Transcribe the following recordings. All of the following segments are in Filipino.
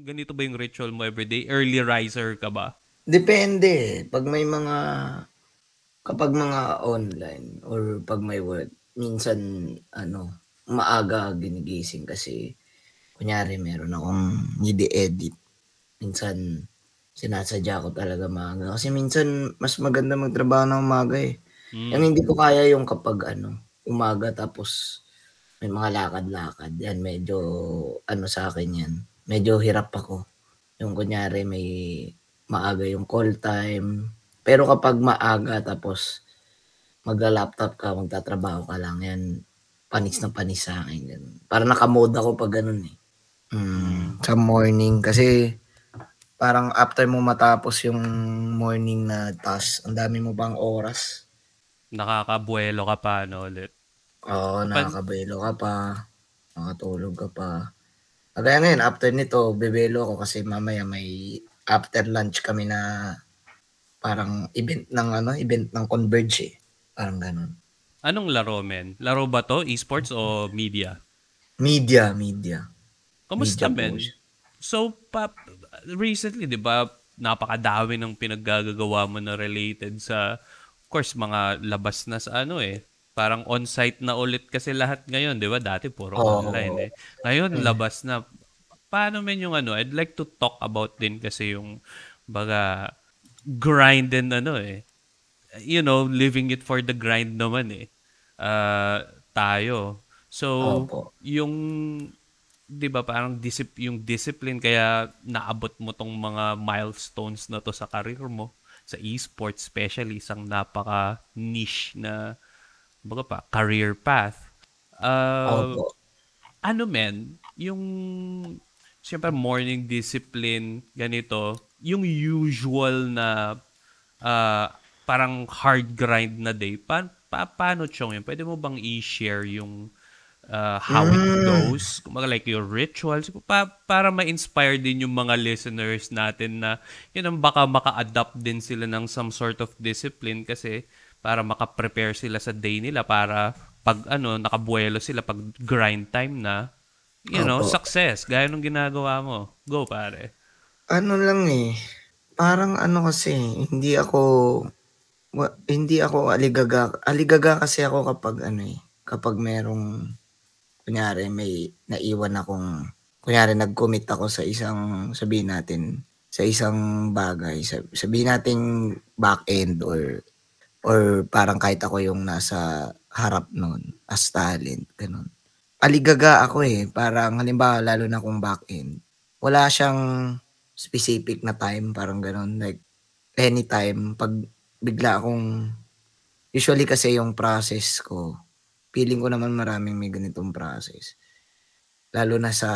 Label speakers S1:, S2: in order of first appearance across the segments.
S1: ganito ba yung ritual mo everyday? Early riser ka ba?
S2: Depende, 'pag may kapag mga online or 'pag may work, minsan ano, maaga ginigising kasi kunyari meron akong need-i-edit, minsan sinasadya ko talaga maaga kasi minsan mas maganda magtrabaho ng umaga, eh. Ang
S1: Hmm.
S2: hindi ko kaya yung kapag ano, umaga tapos may mga lakad-lakad, 'yan medyo ano sa'kin 'yan, medyo hirap ako. Yung kunyari may maaga yung call time, pero kapag maaga tapos magla-laptop ka, magtatrabaho ka lang, 'yan panis na panis sa'kin gano'n. Parang naka-mode ako 'pag gano'n, eh.
S1: Hmm.
S2: Sa morning kasi parang after mo matapos yung morning na task, ang dami mo pang oras.
S1: Nakakabuelo ka pa ano ulit.
S2: Oo,
S1: Kapan
S2: nakakabelo ka pa, makatulog ka pa. Kagaya ngayon after nito bebelo ako kasi mamaya may after lunch kami na parang event ng Converge, eh, parang gano'n.
S1: Anong laro men? Laro ba to? Esports o media?
S2: Media,
S1: Kamusta
S2: media
S1: men?
S2: post.
S1: So, recently, di ba, napakadami ng pinaggagawa mo na related sa, of course, mga labas na sa ano eh. Parang on-site na ulit kasi lahat ngayon, di ba? Dati puro online
S2: Oo,
S1: eh. Ngayon,
S2: hmm,
S1: labas na. Paano men yung ano? I'd like to talk about din kasi yung, baga, grind and ano eh. Living it for the grind naman eh. Tayo. So,
S2: opo.
S1: yung 'di ba parang yung discipline kaya naabot mo tong mga milestones na to sa career mo sa esports, especially isang napaka niche na baga pa career path. Uh,
S2: Opo.
S1: ano men, yung siyempre morning discipline ganito, yung usual na ah, parang hard grind na day. Paano chong yun? Pwede mo bang i-share yung how it
S2: Hmm,
S1: goes, kumbaga like your rituals, para ma-inspire din yung mga listeners natin na baka maka-adapt din sila ng some sort of discipline kasi para maka-prepare sila sa day nila para pag nakabuelo sila pag grind time na,
S2: opo.
S1: success gaya nung ginagawa mo. Go pare.
S2: Ano lang, eh, parang ano kasi, hindi ako aligaga kasi ako kapag ano, eh, kapag merong kunyari may naiwan akong kunyari nag-commit ako sa sabihin natin, sa isang bagay, sabihin nating back-end or parang kahit ako yung nasa harap nun as talent, gano'n. Aligaga ako, eh, parang halimbawa lalo na kung back-end, wala siyang specific na time parang gano'n, like anytime 'pag bigla akong usually kasi yung process ko, feeling ko naman maraming may ganitong process. Lalo na sa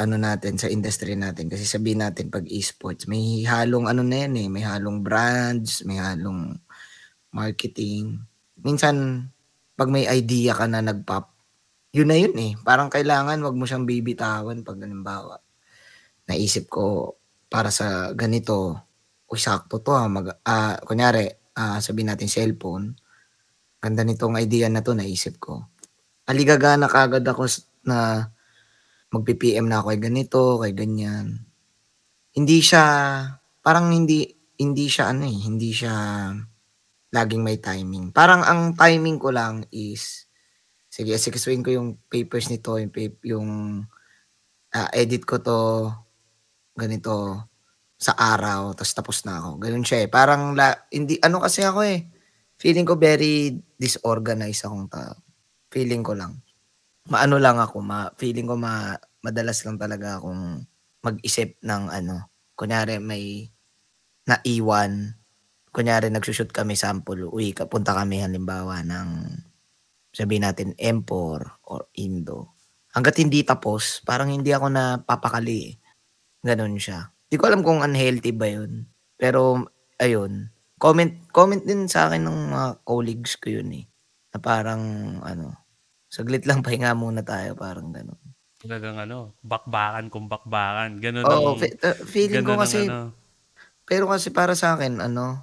S2: ano natin, sa industry natin kasi sabihin natin 'pag esports may halong ano na yan, eh, may halong brands, may halong marketing. Minsan 'pag may idea ka na nag-pop, yun na yun, eh, parang kailangan 'wag mo siyang bibitawan 'pag halimbawa, naisip ko para sa ganito, "Uy sakto 'to, kunyari, sabihin natin cellphone, ganda nitong idea na 'to naisip ko." Aligaga na kaagad ako na magpi-PM na ako kay ganito, kay ganyan. Hindi siya parang hindi siya ano, eh, hindi siya laging may timing. Parang ang timing ko lang is, sige asikasuhin ko yung papers nito, edit ko 'to, ganito, sa araw ta's tapos na ako, gano'n siya, eh. Parang hindi ano kasi ako, eh, feeling ko very disorganized akong tao, feeling ko lang. Maano lang ako, feeling ko madalas lang talaga akong mag-isip ng ano, kunyari may naiwan, kunyari nagso-shoot kami sample, uy punta kami halimbawa ng sabihin natin M4 or Indo. Hangga't hindi tapos parang hindi ako napapakali, eh, gano'n siya. Di ko alam kung unhealthy ba yun, pero ayun, comment comment din sa'kin ng mga colleagues ko yun, eh, na parang ano, "Saglit lang pahinga muna tayo." Parang gano'n.
S1: Talagang bakbakan kung bakbakan.
S2: Oo, feeling ko
S1: Ganun ang
S2: kasi pero kasi para sa'kin ano,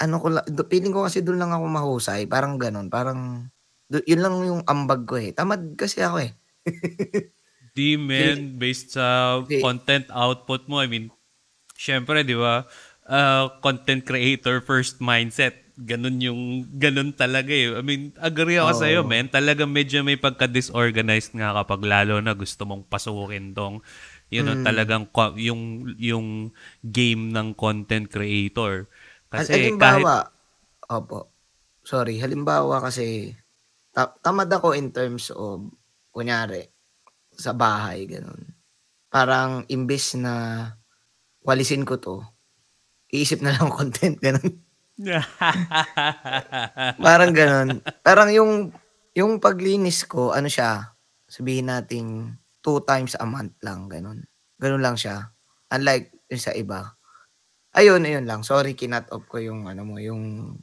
S2: ano ko feeling ko kasi dun lang ako mahusay parang gano'n, parang yun lang yung ambag ko, eh, tamad kasi ako, eh.
S1: Di
S2: Feel
S1: man, based sa
S2: fi
S1: content output mo, I mean, syempre, di ba, content creator first mindset. Ganun talaga eh. I mean, agree ako sa'yo,
S2: oo.
S1: man. Talaga medyo may pagka-disorganized nga kapag lalo na gusto mong pasukin tong,
S2: Hmm.
S1: talagang yung game ng content creator. Kasi kahit,
S2: Halimbawa opo, sorry. Halimbawa kasi tamad ako in terms of kunyari sa bahay gano'n. Parang imbes na walisin ko 'to, iisip na lang content gano'n. Parang gano'n. Parang yung paglinis ko ano siya, sabihin nating 2 times a month lang gano'n. Gano'n lang siya. Unlike yung sa iba. Ayun lang. Sorry kinut off ko yung ano mo, yung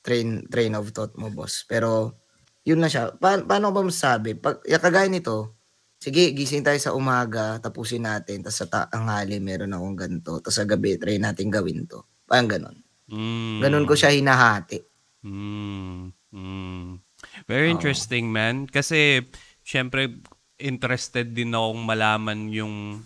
S2: train of thought mo boss. Pero yun na siya. Paano ko ba masasabi 'pag kagaya nito, sige gising tayo sa umaga, tapusin natin ta's sa tanghali meron akong ganito, ta's sa gabi try natin gawin 'to, parang gano'n. Gano'n ko
S1: mm,
S2: siya hinahati.
S1: mm. Very
S2: Oo,
S1: interesting, man. Kasi, syempre, interested din akong malaman yung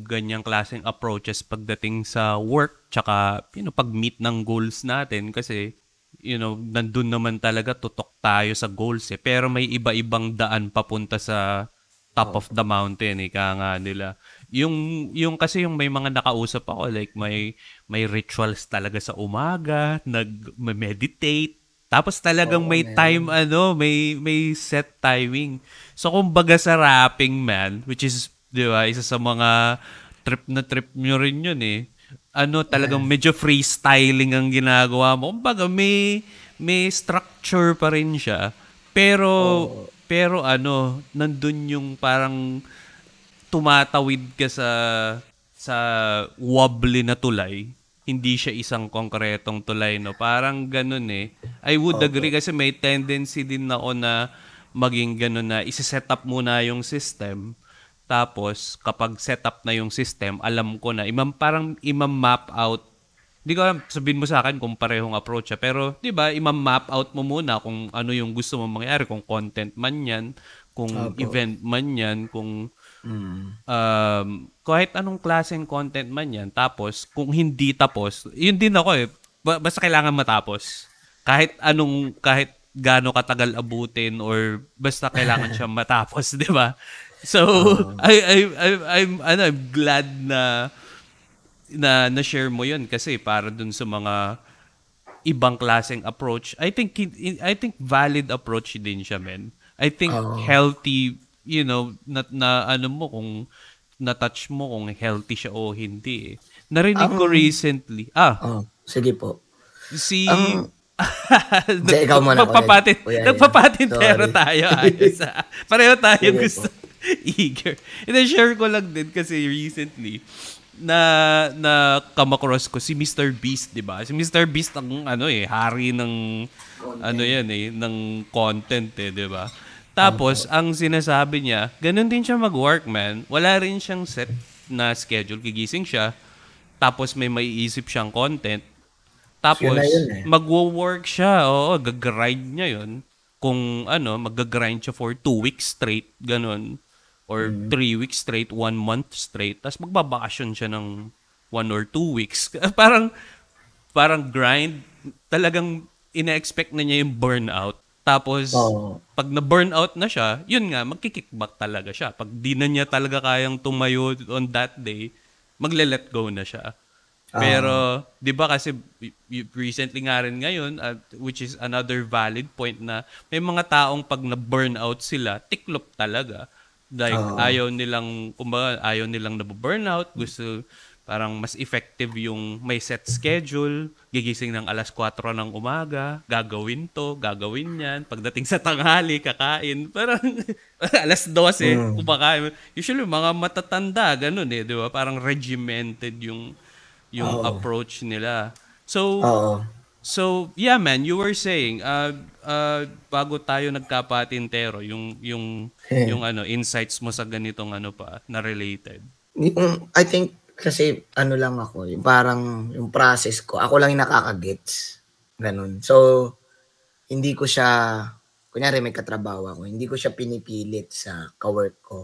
S1: ganyang klaseng approaches pagdating sa work tsaka pag-meet ng goals natin kasi nandun naman talaga tutok tayo sa goals eh. Pero may iba-ibang daan papunta sa top of
S2: opo.
S1: the mountain, ika nga nila. Yung kasi yung may mga nakausap ako, like may rituals talaga sa umaga, nag-meditate, tapos talagang
S2: Oo,
S1: may
S2: meron.
S1: time may set timing. So kumbaga sa rapping man, which is 'di ba, isa sa mga trip na trip nyo rin yun eh. Talagang
S2: Eh,
S1: medyo freestyling ang ginagawa mo. Kumbaga may structure pa rin siya. Pero
S2: oo.
S1: nandun yung parang tumatawid ka sa wobbly na tulay, hindi siya isang konkretong tulay, no? Parang ganun eh. I would agree
S2: Opo,
S1: kasi may tendency din ako na maging ganun na isi-set up muna yung system. Tapos, kapag set up na yung system, alam ko na, parang imam-map out. Hindi ko alam, sabihin mo sa akin kung parehong approach siya. Pero, di ba, imam-map out mo muna kung ano yung gusto mo mangyari. Kung content man yan, kung
S2: opo.
S1: event man yan, kung
S2: Mm.
S1: kahit anong klaseng content man yan. Tapos, kung hindi tapos, yun din ako eh. Basta kailangan matapos. Kahit gaano katagal abutin or basta kailangan siya matapos, di ba? So,
S2: Oo.
S1: I'm glad na share mo yun kasi para dun sa mga ibang klaseng approach. I think valid approach din siya, men. I think
S2: Oo.
S1: healthy, na ano mo kung na-touch mo kung healthy siya o hindi eh. Narinig ko
S2: Ang
S1: recently.
S2: sige po.
S1: Si
S2: Ang Hindi, ikaw muna kuya kuya Ian.
S1: nagpapatintero
S2: Sorry.
S1: tayo, ayos ah. Pareho tayo
S2: Sige po.
S1: gusto eager. And then share ko lang din kasi recently na come across ko si Mr. Beast, 'di ba? Si Mr. Beast ang hari ng
S2: Content.
S1: yan eh, ng content eh, 'di ba?
S2: Opo.
S1: Tapos ang sinasabi niya, ganun din siya mag-work, man. Wala rin siyang set na schedule, gigising siya, tapos may maiisip siyang content,
S2: Yun na yun,
S1: tapos,
S2: eh.
S1: magwo-work siya. Oo, gagrind niya yun. Kung mag-grind siya for 2 weeks straight, ganun. Or
S2: Mm.
S1: 3 weeks straight, 1 month straight. Tapos magbabakasyon siya ng 1 or 2 weeks. Parang grind. Talagang ina-expect na niya yung burnout. Tapos,
S2: Oo.
S1: pag na-burnout na siya, yun nga, magkikickback talaga siya. Pag di na niya talaga kayang tumayo on that day, magle-let go na siya.
S2: Oo.
S1: Pero, 'di ba kasi recently nga rin ngayon, which is another valid point na may mga taong pag na-burnout sila, tiklop talaga. Like
S2: Oo.
S1: kumbaga, ayaw nilang nabu-burnout, gusto parang mas effective yung may set schedule, gigising ng 4:00 ng umaga, gagawin to, gagawin yan, pagdating sa tanghali, kakain, parang 12:00,
S2: Hmm.
S1: kumakain. Usually, mga matatanda, ganun eh, di ba? Parang regimented yung
S2: Oo.
S1: approach nila. So,
S2: Oo.
S1: yeah man, you were saying bago tayo nagkapatintero, yung insights mo sa ganitong na related.
S2: I think kasi ano lang ako, yung parang yung process ko, ako lang yung nakaka-gets, gano'n. So, hindi ko siya kunyari may katrabaho ako, hindi ko siya pinipilit sa ka-work ko.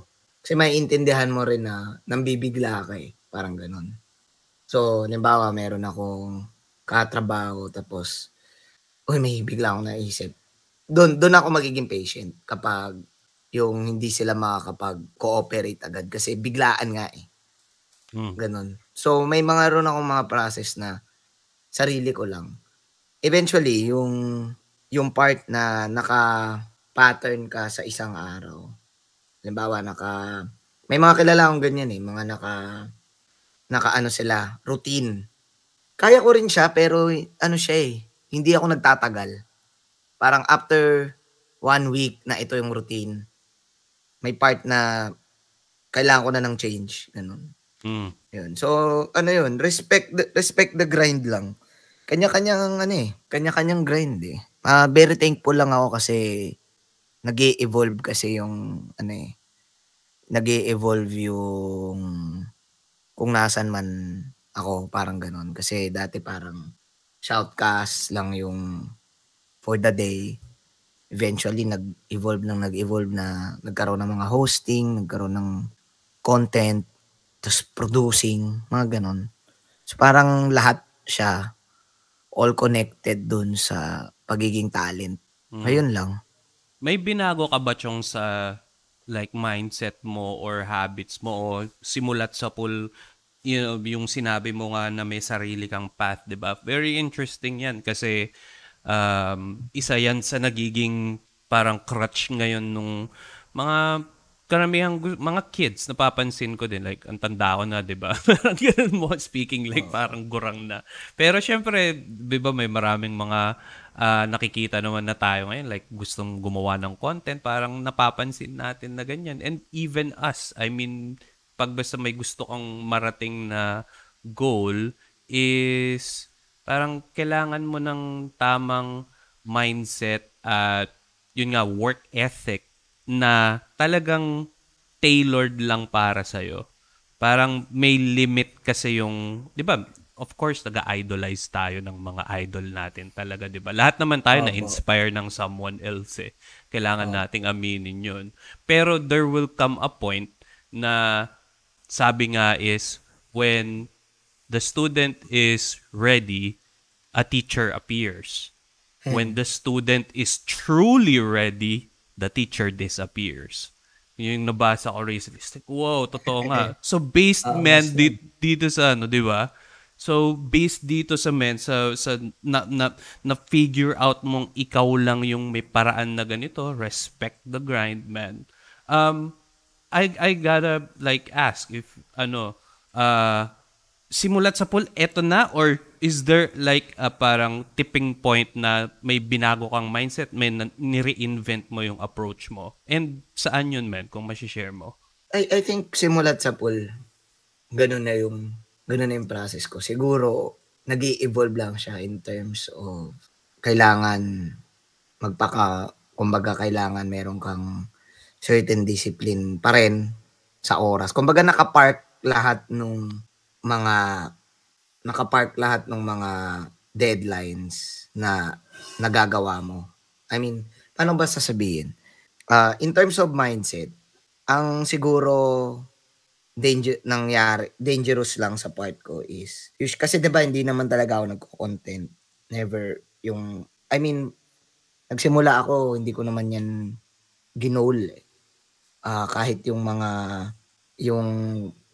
S2: Kasi maiintindihan mo rin na nambibigla ka, parang gano'n. So, halimbawa meron akong katrabaho tapos, uy, may bigla akong naisip. Dun ako magiging patient kapag yung hindi sila makakapag-cooperate agad kasi biglaan nga,
S1: Hmm.
S2: gano'n. So, may ron akong mga process na sarili ko lang. Eventually, yung part na naka-pattern ka sa isang araw, halimbawa may mga kilala akong ganyan, mga naka-ano sila, routine. Kaya ko rin siya pero ano siya, hindi ako nagtatagal. Parang after 1 week na ito yung routine, may part na kailangan ko na ng change, gano'n.
S1: Hmm.
S2: Yun. So, ano yun, respect the grind lang. Kanya-kanyang ano, kanya-kanyang grind, very thankful lang ako kasi nag-e-evolve kasi yung ano, nag-e-evolve yung kung nasaan man ako, parang gano'n. Kasi dati parang shoutcast lang yung for the day. Eventually nag-evolve na nagkaroon ng mga hosting, nagkaroon ng content, ta's producing, mga gano'n. So, parang lahat siya all connected dun sa pagiging talent.
S1: Hmm.
S2: Ayun lang.
S1: May binago ka ba Chong sa like mindset mo or habits mo o simulat sa pool, yung sinabi mo nga na may sarili kang path, 'di ba? Very interesting 'yan kasi isa 'yan sa nagiging parang crutch ngayon nung mga karamihang mga kids. Napapansin ko din like ang tanda ko na, 'di ba? Parang ganun mo speaking like parang gurang na. Pero syempre, 'di ba may maraming mga nakikita naman na tayo ngayon like gustong gumawa ng content, parang napapansin natin na ganyan. And even us, I mean, pag basta may gusto kang marating na goal is parang kailangan mo ng tamang mindset at yun nga work ethic na talagang tailored lang para sa'yo. Parang may limit kasi yung, di ba, of course, nag-idolize tayo ng mga idol natin talaga, di ba? Lahat naman tayo
S2: Opo,
S1: na-inspire ng someone else eh. Kailangan
S2: opo.
S1: nating aminin yun. Pero there will come a point na sabi nga is when the student is ready, a teacher appears. When the student is truly ready, the teacher disappears. Yung nabasa ko recently. It's like, wow, totoo nga. So, based,
S2: Oo nga
S1: man,
S2: sir.
S1: dito sa ano, di ba? So, based dito sa men, sa na figure out mong ikaw lang yung may paraan na ganito, respect the grind, man. I gotta like ask if simulat sa pool eto na or is there like a parang tipping point na may binago kang mindset, may ni-reinvent mo yung approach mo? And saan yun, man, kung share mo?
S2: I think simulat sa pool, gano'n na yung process ko. Siguro nag-e-evolve lang siya in terms of kailangan kumbaga kailangan meron kang certain discipline pa rin sa oras. Kumbaga mga naka-park lahat nung mga deadlines na nagagawa mo. I mean, paano ba sasabihin? In terms of mindset, ang siguro dangerous lang sa part ko is kasi 'di ba hindi naman talaga ako nagko-content. Never yung I mean, nagsimula ako hindi ko naman 'yan ginol, kahit yung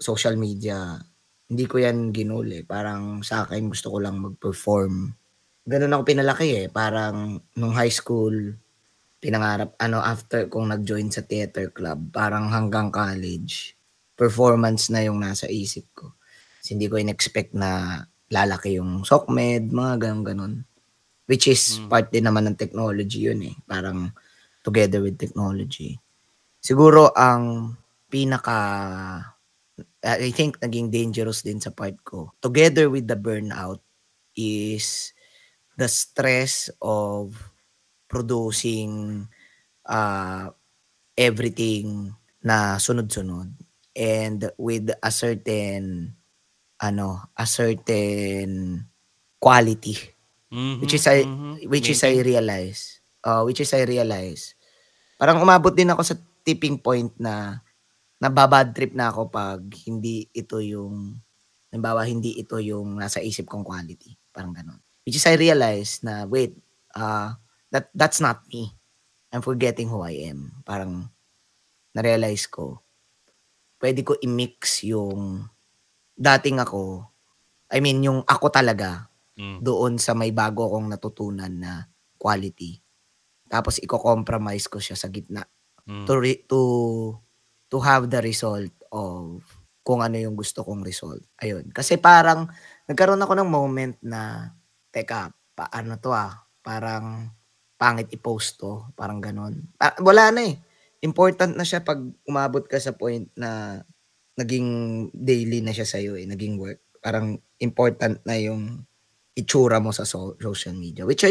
S2: social media, hindi ko 'yan ginol, parang sa'kin gusto ko lang mag-perform. Gano'n ako pinalaki, parang nung high school, pinangarap after kong nag-join sa theater club, parang hanggang college, performance na yung nasa isip ko. Kasi hindi ko in-expect na lalaki yung SOCMED, mga gano'n. Which is
S1: Mm.
S2: part din naman ng technology yun, parang together with technology. Siguro ang pinaka I think naging dangerous din sa part ko, together with the burnout, is the stress of producing, everything na sunod-sunod and with a certain quality, which is
S1: Mhm,
S2: I
S1: mhm.
S2: which is I
S1: Maintain.
S2: realize, which is I realize, parang umabot din ako sa tipping point na nababad trip na ako pag hindi ito yung halimbawa hindi ito yung nasa isip kong quality, parang gano'n. Which is I realize na wait, that's not me. I'm forgetting who I am. Parang na-realize ko, puwede ko i-mix yung dating ako, I mean yung ako talaga doon sa may bago akong natutunan na quality. Tapos iko-compromise ko siya sa gitna to have the result of kung ano yung gusto kong result. Ayun. Kasi parang nagkaroon ako ng moment na, teka, paano to parang pangit i-post to, parang ganon. Wala na eh. Important na siya pag umabot ka sa point na naging daily na siya sa'yo eh, naging work. Parang important na yung itsura mo sa social media. Which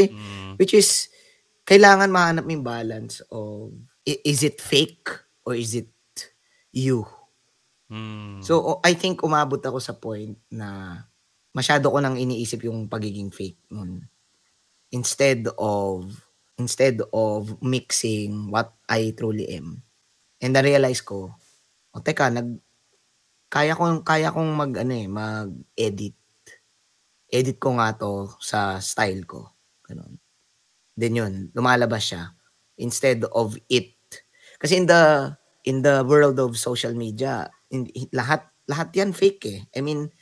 S2: is, kailangan mahanap mo yung balance of, is it fake or is it you? So, I think umabot ako sa point na masyado ko nang iniisip yung pagiging fake nun. Instead of mixing what I truly am. And na-realize ko, teka, kaya kong mag-edit. Edit ko nga to sa style ko. Ganun. Then yun, lumalabas siya. Instead of it. Kasi in the world of social media, lahat yan fake eh. I mean,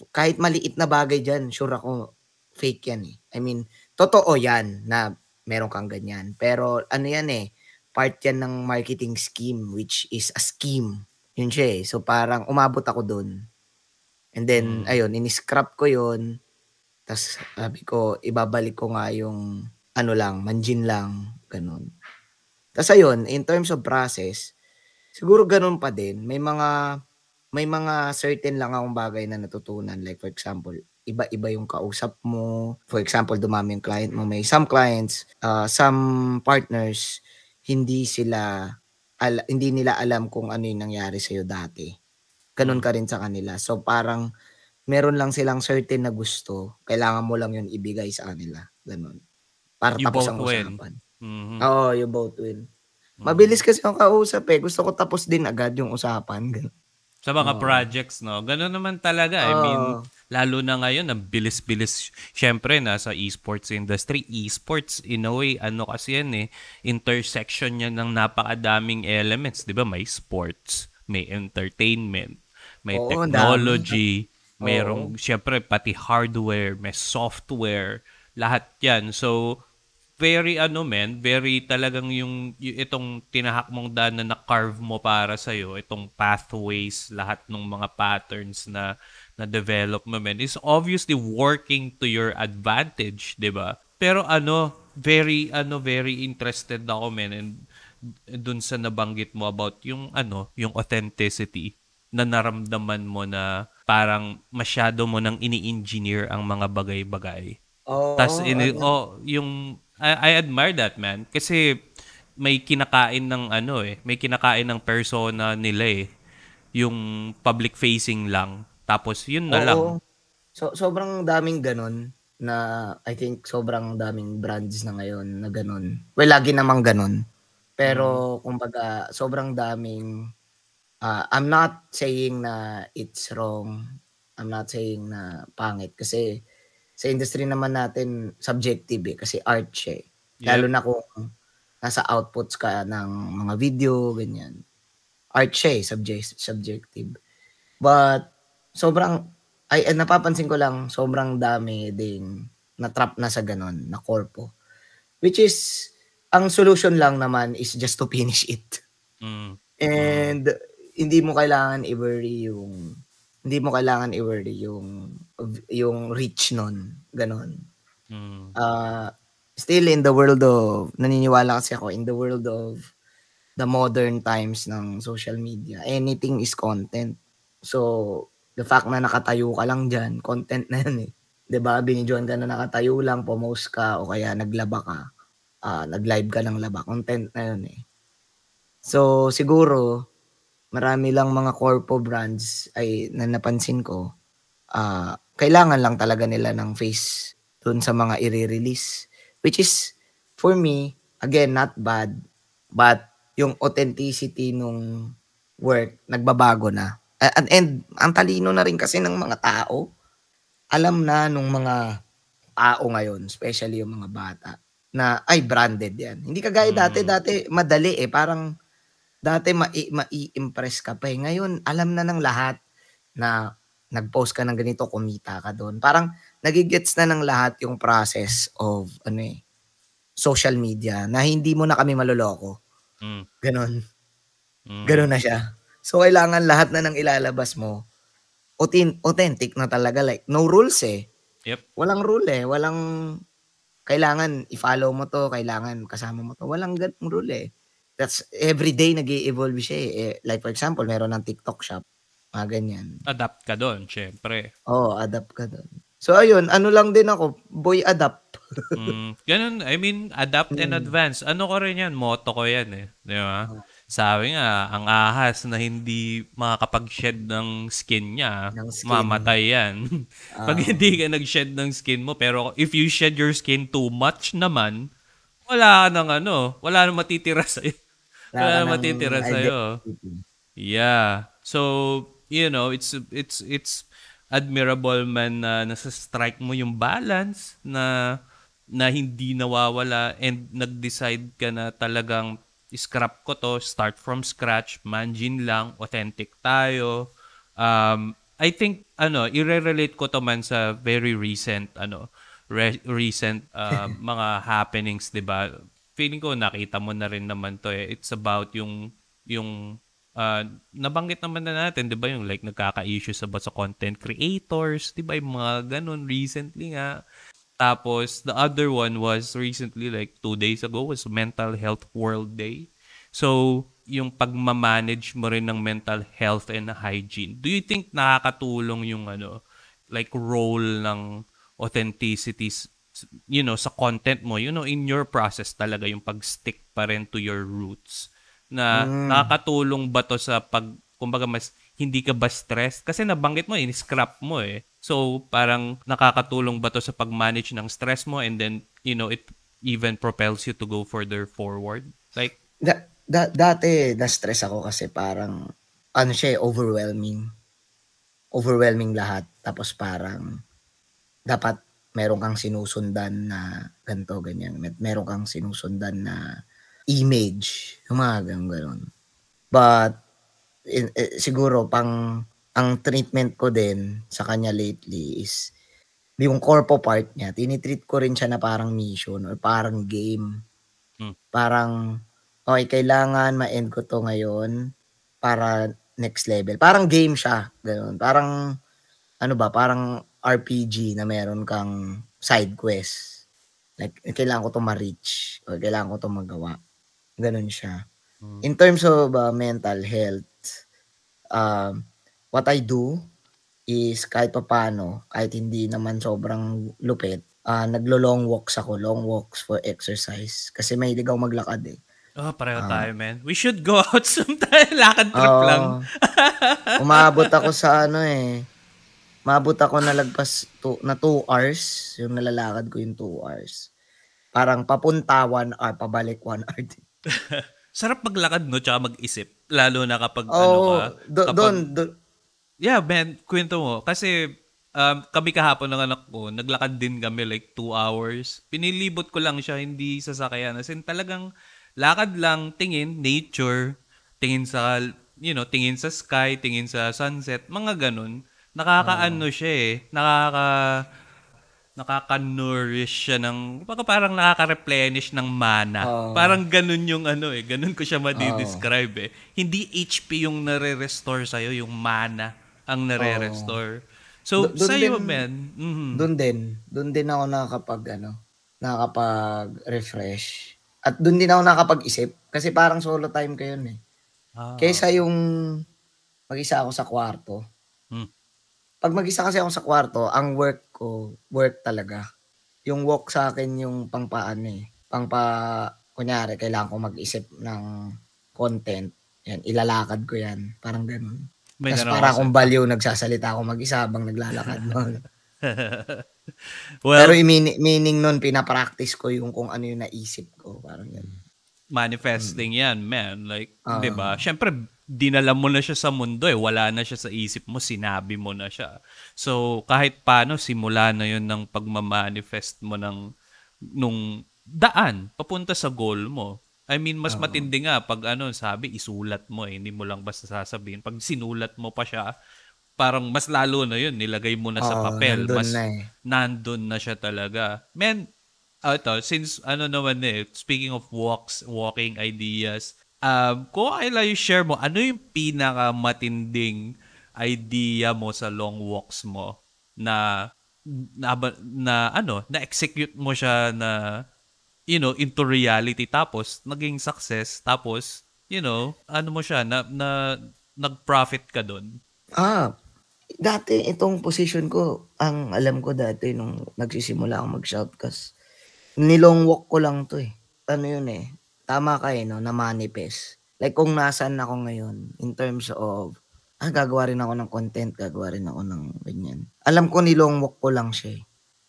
S2: kahit maliit na bagay dyan, sure ako, fake yan eh. I mean, totoo yan na meron kang ganyan. Pero ano yan eh, part yan ng marketing scheme, which is a scheme. Yun siya eh. So parang umabot ako dun. And then, ayun, in-scrap ko yun. Tapos sabi ko, ibabalik ko nga yung manjin lang, ganun. Tapos ayun, in terms of process, siguro ganun pa din. May mga certain lang akong bagay na natutunan. Like for example, iba-iba yung kausap mo. For example, dumami yung client mo. May some clients, some partners, hindi nila alam kung ano yung nangyari sa'yo dati. Ganun ka rin sa kanila. So parang meron lang silang certain na gusto. Kailangan mo lang yun ibigay sa kanila. Ganun. Para
S1: You
S2: tapos
S1: both
S2: ang
S1: win.
S2: usapan. Oo, you both win. Mabilis kasi ang kausap eh. Gusto ko tapos din agad yung usapan. Ganun.
S1: Sa mga projects, no? Ganun naman talaga. I mean, lalo na ngayon, ang bilis-bilis. Siyempre, nasa esports industry. Esports, in a way, kasi yan eh, intersection yan ng napakadaming elements. Di ba? May sports, may entertainment, may technology, mayroong, siyempre, pati hardware, may software, lahat yan. So, very very talagang itong tinahak mong daan na na-carve mo para sa iyo, itong pathways, lahat ng mga patterns na develop mo, man, is obviously working to your advantage, 'di ba? Pero very interested ako, man, and dun sa nabanggit mo about yung authenticity na naramdaman mo na parang masyado mo nang ini-engineer ang mga bagay-bagay. Tas yung I admire that, man, kasi may kinakain ng may kinakain ng persona nila eh. Yung public facing lang. Tapos yun na lang.
S2: So sobrang daming ganun na I think sobrang daming brands na ngayon na ganun. Well, lagi namang ganun. Pero kumbaga sobrang daming I'm not saying na it's wrong. I'm not saying na pangit kasi sa industry naman natin subjective eh kasi art siya eh. Lalo na kung nasa outputs ka ng mga video, ganyan. Art siya eh, subjective. But napapansin ko lang sobrang dami ding na-trap na sa ganon, na korpo. Which is, ang solution lang naman is just to finish it. And hindi mo kailangan i-worry yung reach nun, ganon. Still in the world of, naniniwala kasi ako, in the world of the modern times ng social media, anything is content. So, the fact na nakatayo ka lang dyan, content na yun eh. 'Di ba? Binidyoan ka na nakatayo lang, post ka, o kaya naglaba ka, nag-live ka ng laba, content na yun eh. So, siguro, marami lang mga corpo brands na napansin ko, kailangan lang talaga nila ng face dun sa mga i-release. Which is, for me, again, not bad, but yung authenticity nung work, nagbabago na. And ang talino na rin kasi ng mga tao. Alam na nung mga tao ngayon, especially yung mga bata, na ay branded 'yan. Hindi kagaya dati,
S1: Mm.
S2: madali, eh, parang dati mai-impress ka pa, eh. Ngayon alam na ng lahat na nag-post ka ng ganito, kumita ka dun. Parang nage-gets na ng lahat yung process of ano, eh, social media na hindi mo na kami maloloko,
S1: Hmm.
S2: gano'n.
S1: Mhm.
S2: Gano'n na siya. So, kailangan lahat na ng ilalabas mo authentic na talaga, like no rules, eh.
S1: Yep.
S2: Walang rule, eh, walang kailangan i-follow mo 'to, kailangan kasama mo 'to, walang gano'ng rule, eh. That's everyday nag-e-evolve siya, eh. Like for example, meron ng TikTok Shop, mga ganyan.
S1: Adapt ka do'n siyempre.
S2: Oo, adapt ka dun. So ayun, ano lang din ako, boy adapt.
S1: Gano'n, I mean, adapt and
S2: Mm.
S1: advance. Ano ko rin 'yan, motto ko 'yan, eh, 'di ba?
S2: Oh,
S1: Sabi nga, ang ahas na hindi makakapag-shed ng skin niya,
S2: ng skin.
S1: mamatay 'yan. 'Pag
S2: Oo,
S1: hindi ka nag-shed ng skin mo, pero if you shed your skin too much naman, wala ka ng ano, wala nang matitira sa'yo.
S2: wala ka
S1: Wala nang
S2: ng
S1: matitira sa'yo.
S2: identity.
S1: Yeah. So, it's admirable man na nasa-strike mo yung balance na hindi nawawala and nag-decide ka na talagang scrap ko to, start from scratch, manjin lang, authentic tayo. I think ire-relate ko to man sa very recent recent mga happenings, 'di ba? Feeling ko nakita mo na rin naman to, eh. It's about yung nabanggit naman na natin, 'di ba, yung like nagkaka-issues about sa content creators, 'di ba, yung mga ganun recently nga. Tapos the other one was recently, like 2 days ago, was Mental Health World Day. So, yung pagmamanage mo rin ng mental health and hygiene, do you think nakakatulong yung like role ng authenticity sa content mo, in your process talaga, yung pag-stick pa rin to your roots? Na
S2: Hmm.
S1: nakakatulong ba to sa kumbaga, mas hindi ka ba stressed? Kasi nabanggit mo, in-scrap mo, eh. So, parang nakakatulong ba to sa pag-manage ng stress mo, and then, it even propels you to go further forward? Like,
S2: Dati na-stress ako kasi parang ano siya, eh, overwhelming. Overwhelming lahat tapos parang dapat meron kang sinusundan na ganito, ganyan. Meron kang sinusundan na image, yung mga gano'n. But siguro ang treatment ko din sa kanya lately is yung corpo part niya, tini-treat ko rin siya na parang mission or parang game.
S1: mm,
S2: Parang, okey, kailangan ma-end ko 'to ngayon para next level. Parang game siya, gano'n. Parang ano ba, parang RPG na meron kang side quest. Like kailangan ko 'to ma-reach or kailangan ko 'to magawa, gano'n siya.
S1: mm.
S2: In terms of, mental health, um, what I do is kahit papaano, kahit hindi naman sobrang lupit, naglo-long walks ako, long walks for exercise kasi mahilig akong maglakad, eh.
S1: Oh, pareho
S2: Ah,
S1: tayo, man. We should go out sometime. Lakad trip lang.
S2: Oo, umabot ako sa ano, eh, umabot ako na lagpas 2 hours, yung nalalakad ko yung 2 hours. Parang papunta 1 hour, pabalik 1 hour din.
S1: Sarap maglakad, no? Tsaka mag-isip. Lalo na kapag
S2: Oo,
S1: kapag,
S2: dun
S1: yeah, man, kwento mo. Kasi kami kahapon ng anak ko, naglakad din kami like 2 hours. Pinilibot ko lang siya, hindi sasakyan. As in, talagang lakad lang, tingin, nature, tingin sa, tingin sa sky, tingin sa sunset, mga ganun.
S2: oo,
S1: Nakakaano siya, eh. Nakaka-nourish siya ng, baka parang nakaka-replenish ng mana.
S2: oo,
S1: Parang ganun yung ganun ko siya
S2: oo,
S1: madi-describe, eh. Hindi HP yung nare-restore sa'yo, yung mana ang
S2: oo.
S1: nare-restore. So,
S2: Dun din
S1: sa'yo, man,
S2: dun din ako nakakapag-ano, nakakapag-refresh at dun din ako nakakapag-isip kasi parang solo time ko yun, eh. Kaysa
S1: okay.
S2: yung mag-isa ako sa kwarto.
S1: Hmm.
S2: 'Pag mag-isa kasi ako sa kwarto, ang work ko, work talaga. Yung walk sa'kin yung pang-paano, eh, kunyari kailangan ko mag-isip ng content, 'yan ilalakad ko 'yan, parang gano'n.
S1: May
S2: Tas
S1: tanong ako
S2: para
S1: sa
S2: akong baliw nagsasalita ako mag-isa habang naglalakad, mga pero
S1: Well,
S2: yung meaning nun pina-practice ko yung kung ano yung naisip ko, parang gano'n. Mm,
S1: manifesting yan, man. Like, 'di
S2: oo,
S1: ba? Syempre, dinala mo na siya sa mundo eh. Wala na siya sa isip mo, sinabi mo na siya. So, kahit paano, simula na yun ng pagmamanifest mo nung daan, papunta sa goal mo. I mean, mas
S2: Oo.
S1: matindi nga pag ano, sabi, isulat mo eh. Hindi mo lang basta sasabihin. Pag sinulat mo pa siya, parang mas lalo na yun, nilagay mo na sa
S2: Oo,
S1: papel,
S2: nandun na
S1: mas
S2: eh.
S1: nandun na siya talaga. Man, ito, since ano naman eh, speaking of walking ideas, kung kailan yung share mo, ano yung pinakamatinding idea mo sa long walks mo na na execute mo siya na into reality tapos naging success tapos ano mo siya na nag-profit ka doon.
S2: Ah, dati itong position ko, ang alam ko dati nung nagsisimula akong mag-shoutcast, nilong walk ko lang 'to, eh. Ano yun, eh, tama ka, eh, 'no, na-manifest. Like kung nasaan ako ngayon in terms of, gagawa rin ako ng content, gagawa rin ako ng ganyan. Alam ko nilong walk ko lang siya, eh.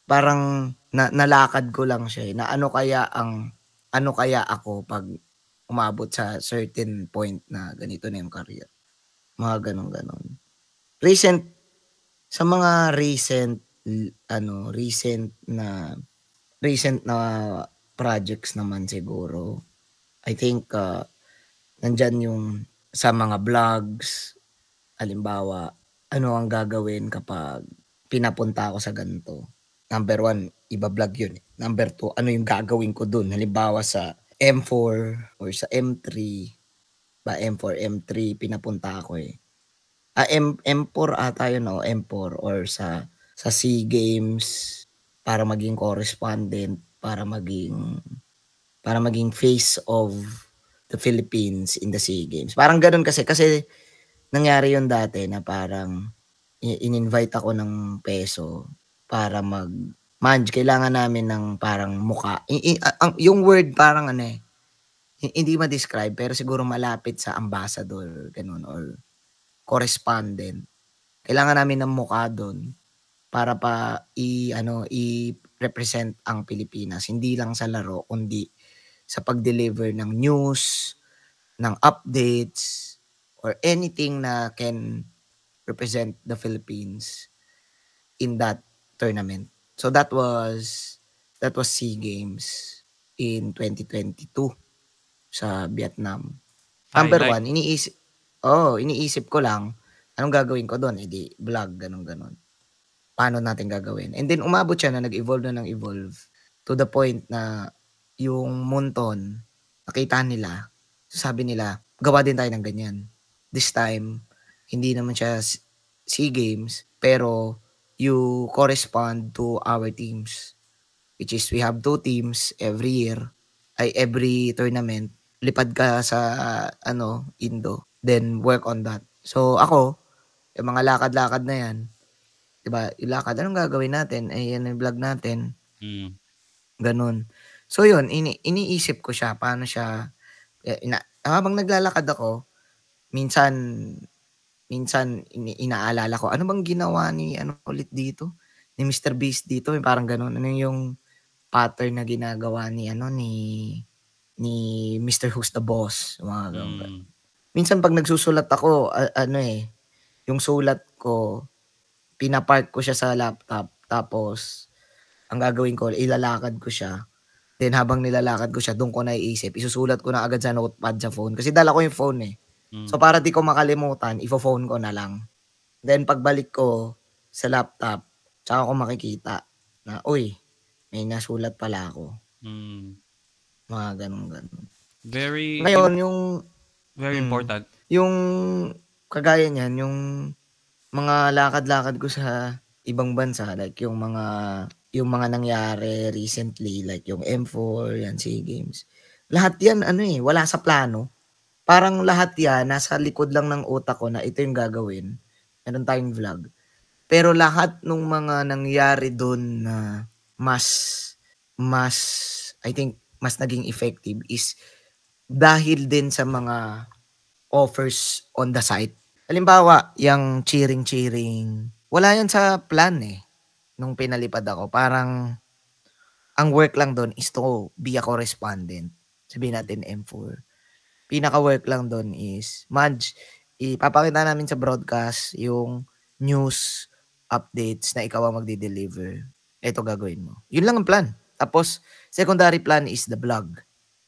S2: Parang nalakad ko lang siya, eh, na ano kaya ako 'pag umabot sa certain point na ganito na yung career, mga gano'n, gano'n. Recent Sa mga recent na projects naman siguro, I think, nandiyan yung sa mga vlogs, halimbawa, ano ang gagawin kapag pinapunta ako sa ganito. Number one, iba-vlog yun, eh. Number two, ano yung gagawin ko dun, halimbawa sa M4 or sa M3, M4, M3 pinapunta ako, eh. M4 ata yun, o M4 or sa SEA Games para maging correspondent, para maging face of the Philippines in the SEA Games. Parang gano'n kasi nangyari yun dati na parang in-invite ako ng PESO para Manj, kailangan namin ng parang muka. Yung word parang ano, eh, hindi ma-describe pero siguro malapit sa ambassador, gano'n, or correspondent. Kailangan namin ng mukha dun para i-represent ang Pilipinas. Hindi lang sa laro, kundi sa pag-deliver ng news, ng updates, or anything na can represent the Philippines in that tournament. So that was SEA Games in 2022 sa Vietnam. Number
S1: Highlight.
S2: one, iniisip ko lang, anong gagawin ko dun? Eh di vlog, gano'n, gano'n. Paano natin gagawin? And then umabot siya na nag-evolve na ng evolve to the point na yung Monton, nakita nila, sabi nila, gawa din tayo ng ganyan. This time, hindi naman siya SEA Games, pero you correspond to our teams, which is we have 2 teams every year, every tournament. Lipad ka sa Indo, then work on that. So ako, yung mga lakad-lakad na yan, 'di ba, yung lakad, anong gagawin natin? Eh, yan yung vlog natin,
S1: Mm.
S2: gano'n. So yun, iniisip ko siya, paano siya, habang naglalakad ako, minsan minsan inaalala ko, ano bang ginawa ni ano ulit dito, ni Mr. Beast dito, yung parang gano'n. Ano yung pattern na ginagawa ni Mr. Who's the Boss, mga gano'n, gano'n.
S1: Mm.
S2: Minsan 'pag nagsusulat ako, yung sulat ko, pina-park ko siya sa laptop, tapos ang gagawin ko, ilalakad ko siya. Then habang nilalakad ko siya, dun ko naiisip, isusulat ko na agad sa notepad sa phone, kasi dala ko yung phone, eh. So,
S1: Mm.
S2: para di ko makalimutan, ifo-phone ko na lang. Then pagbalik ko sa laptop, tsaka ko makikita na, "Uy, may nasulat pala ako."
S1: Mm.
S2: Mga gano'n, gano'n.
S1: Very
S2: Ngayon yung
S1: very important.
S2: yung kagaya niyan, yung mga lakad-lakad ko sa ibang bansa, like yung mga nangyari recently, like yung M4, yan, SEA Games. Lahat yan ano, eh, wala sa plano. Parang lahat yan nasa likod lang ng utak ko na ito yung gagawin, meron tayong vlog. Pero lahat nung mga nangyari dun na mas mas I think mas naging effective is dahil din sa mga offers on the site. Halimbawa, yang cheering-cheering, wala yan sa plan, eh, nung pinalipad ako. Parang ang work lang dun is to be a correspondent, sabihin natin M4. pinaka-work lang doon is, Madge, ipapakita namin sa broadcast yung news updates na ikaw ang magde-deliver. Ito gagawin mo. Yun lang ang plan. Tapos, secondary plan is the vlog.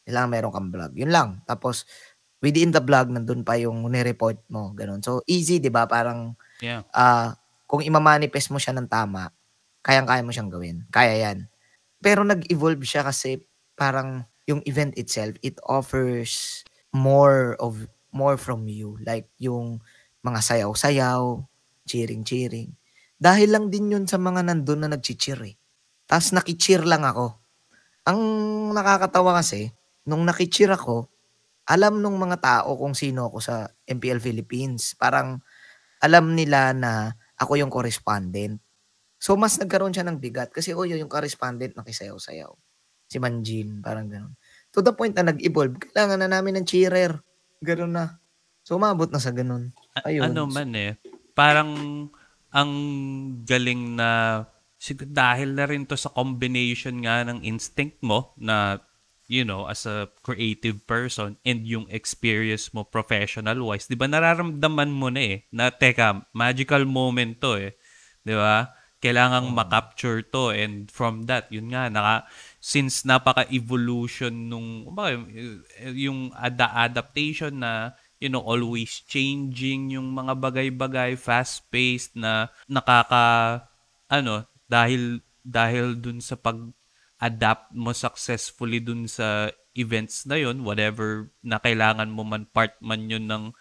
S2: Kailangan meron kang vlog. Yun lang. Tapos, within the vlog, nandun pa yung nire-report mo. Ganun. So, easy, di ba? Parang,
S1: Yeah.
S2: kung ima-manifest mo siya ng tama, kayang-kaya mo siyang gawin. Kaya yan. Pero nag-evolve siya kasi parang yung event itself, it offers more from you. Like yung mga sayaw-sayaw, cheering-cheering. Dahil lang din yun sa mga nandun na nag-cheer eh. Tapos naki-cheer lang ako. Ang nakakatawa kasi, nung naki-cheer ako, alam nung mga tao kung sino ako sa MPL Philippines. Parang alam nila na ako yung correspondent. So, mas nagkaroon siya ng bigat kasi yung correspondent nakisayaw-sayaw. Si Manjin, parang gano'n. To the point na nag-evolve, kailangan na namin ng cheerer. Gano'n na. So, umabot na sa gano'n.
S1: Ano
S2: Ayun.
S1: man parang ang galing na dahil na rin to sa combination nga ng instinct mo na as a creative person and yung experience mo professional wise, 'di ba nararamdaman mo na na teka, magical moment to 'di ba? Kailangang ma-capture to and from that, yun nga since napaka-evolution nung yung adaptation na always changing yung mga bagay-bagay, fast-paced na dahil dun sa pag-adapt mo successfully dun sa events na yun, whatever na kailangan mo man, part man yun ng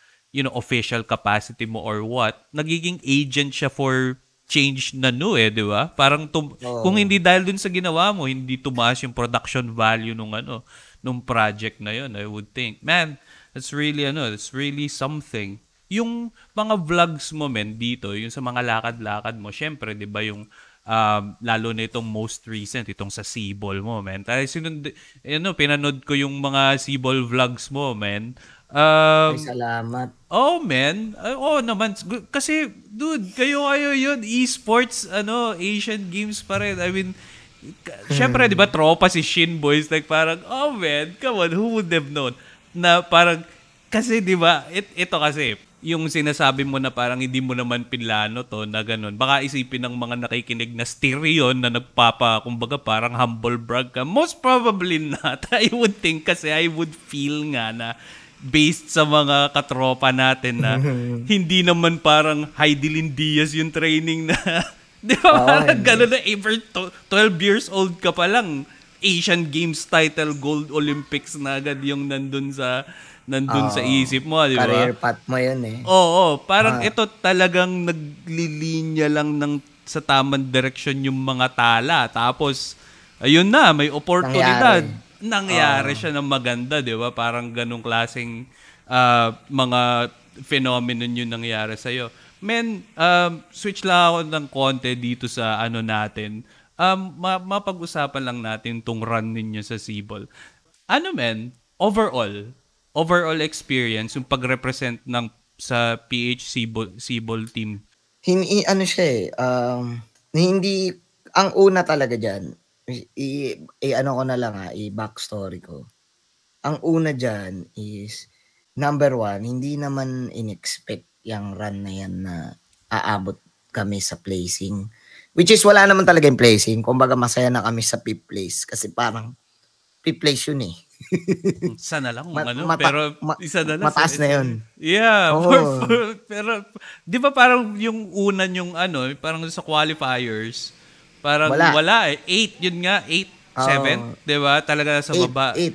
S1: official capacity mo or what, nagiging agent siya for change na di ba? Parang kung hindi dahil dun sa ginawa mo, hindi tumaas yung production value nung project na yun, I would think. Man, that's really something. Yung mga vlogs mo dito, yung sa mga lakad-lakad mo, syempre, 'di ba, yung lalo na itong most recent, itong sa Sibol mo, man. Pinanood ko yung mga Sibol vlogs mo, man.
S2: Ay, salamat.
S1: Oh, man. Naman. Kasi, dude, kayo yun. Esports, Asian Games pa rin. I mean, syempre, di ba, tropa si Shin Boys. Like, parang, oh, man, come on, who would have known? Na parang, kasi, di ba, ito kasi, yung sinasabi mo na parang hindi mo naman pinlano to, na ganun. Baka isipin ng mga nakikinig na stereo na kumbaga parang humble brag ka. Most probably not. I would think kasi I would feel nga na based sa mga katropa natin na hindi naman parang Heidelin Diaz yung training na di ba parang gano'n na 12 years old ka pa lang Asian Games title, Gold Olympics na agad yung nandun sa isip mo, di ba?
S2: Career path mo yun eh.
S1: Oo, parang ito talagang naglilinya lang sa tamang direksyon yung mga tala. Tapos, ayun na, may oportunidad. Nangyari siya ng maganda, di ba? Parang ganong klaseng mga phenomenon yung nangyari sa'yo. Men, switch lang ako ng konti dito sa natin. Mapag-usapan lang natin tong run ninyo sa Sibol. Overall experience, yung pag-represent sa PH Sibol team?
S2: Hindi, hindi, ang una talaga dyan, ko na lang i-backstory ko. Ang una dyan is, number one, hindi naman in-expect yung run na yan na aabot kami sa placing. Which is, wala naman talaga yung placing. Kumbaga, masaya na kami sa 5th place. Kasi parang, 5th place yun eh.
S1: Sana lang pero isa na lang.
S2: Mataas na yun.
S1: Yeah. Pero, di ba parang yung una yung parang sa qualifiers, parang wala 8, yun nga, 8, 7, di ba? Talaga sa baba.
S2: 8.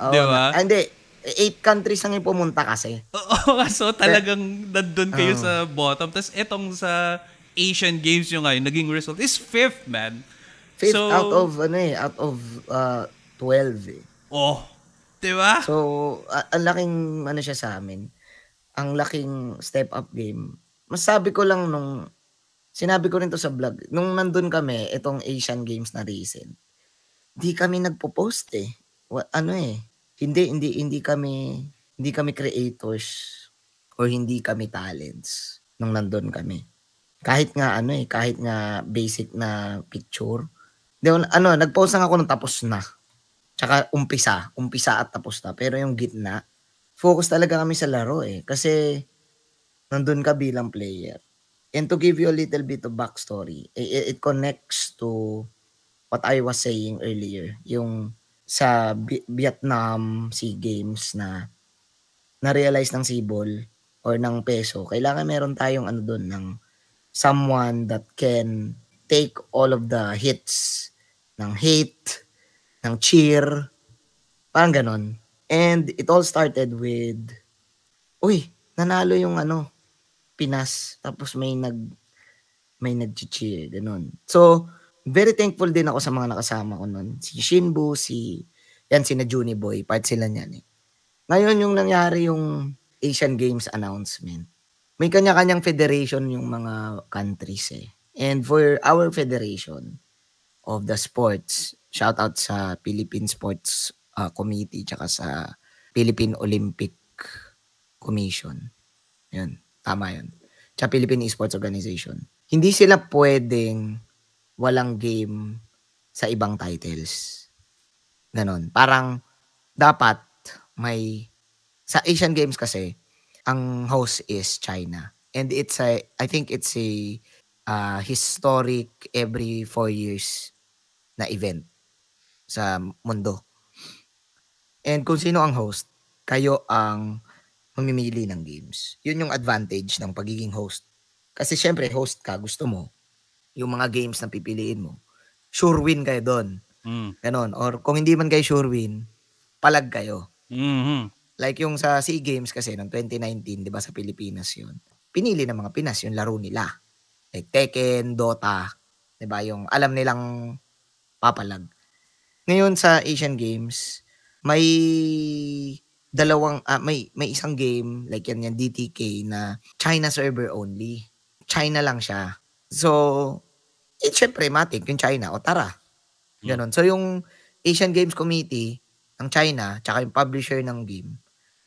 S1: Di ba?
S2: Hindi, 8 countries ang pumunta kasi.
S1: Oo, so talagang nandun kayo sa bottom. Tapos etong sa Asian Games yung naging result is 5th, man.
S2: 5th out of 12 eh.
S1: Oh, di ba?
S2: So, ang laking siya sa amin. Ang laking step up game. Masabi ko lang sinabi ko rin to sa vlog, nung nandun kami, itong Asian Games na recent, di kami nagpo-post eh. Hindi kami creators or hindi kami talents nung nandun kami. Kahit nga kahit nga basic na picture. Nag-post lang ako nung tapos na. Tsaka umpisa at tapos na. Pero yung gitna, focus talaga kami sa laro eh. Kasi nandun ka bilang player. And to give you a little bit of backstory, it connects to what I was saying earlier. Yung sa Vietnam SEA Games na na-realize ng Sibol or ng Peso, kailangan meron tayong ano dun, ng someone that can take all of the hits ng hate, ng cheer, parang ganon. And it all started with, uy, nanalo yung ano, Pinas, tapos may nag-cheer, ganon. So, very thankful din ako sa mga nakasama ko nun. Si Shinbu, yan, si na Juni Boy, part sila niyan eh. Ngayon yung nangyari yung Asian Games announcement. May kanya-kanyang federation yung mga countries eh. And for our federation of the sports, shout out sa Philippine Sports Committee tsaka sa Philippine Olympic Commission. Yun, tama yun. Tsaka Philippine Esports Organization. Hindi sila pwedeng walang game sa ibang titles. Ganon. Parang dapat may sa Asian Games kasi ang host is China. And I think it's a historic every 4 years na event sa mundo. And kung sino ang host, kayo ang mamimili ng games. Yun yung advantage ng pagiging host. Kasi syempre, host ka, gusto mo, yung mga games na pipiliin mo, sure win kayo doon. Ganon. Or kung hindi man kayo sure win, palag kayo.
S1: Mm-hmm.
S2: Like yung sa SEA Games kasi noong 2019, di ba sa Pilipinas yun, pinili ng mga Pinas yung laro nila. Like Tekken, Dota, di ba, yung alam nilang papalag. Ngayon sa Asian Games, may may isang game like yan DTK na China server only. China lang siya. So, syempre matik yung China, o tara. Ganon. So yung Asian Games Committee ng China, tsaka yung publisher ng game,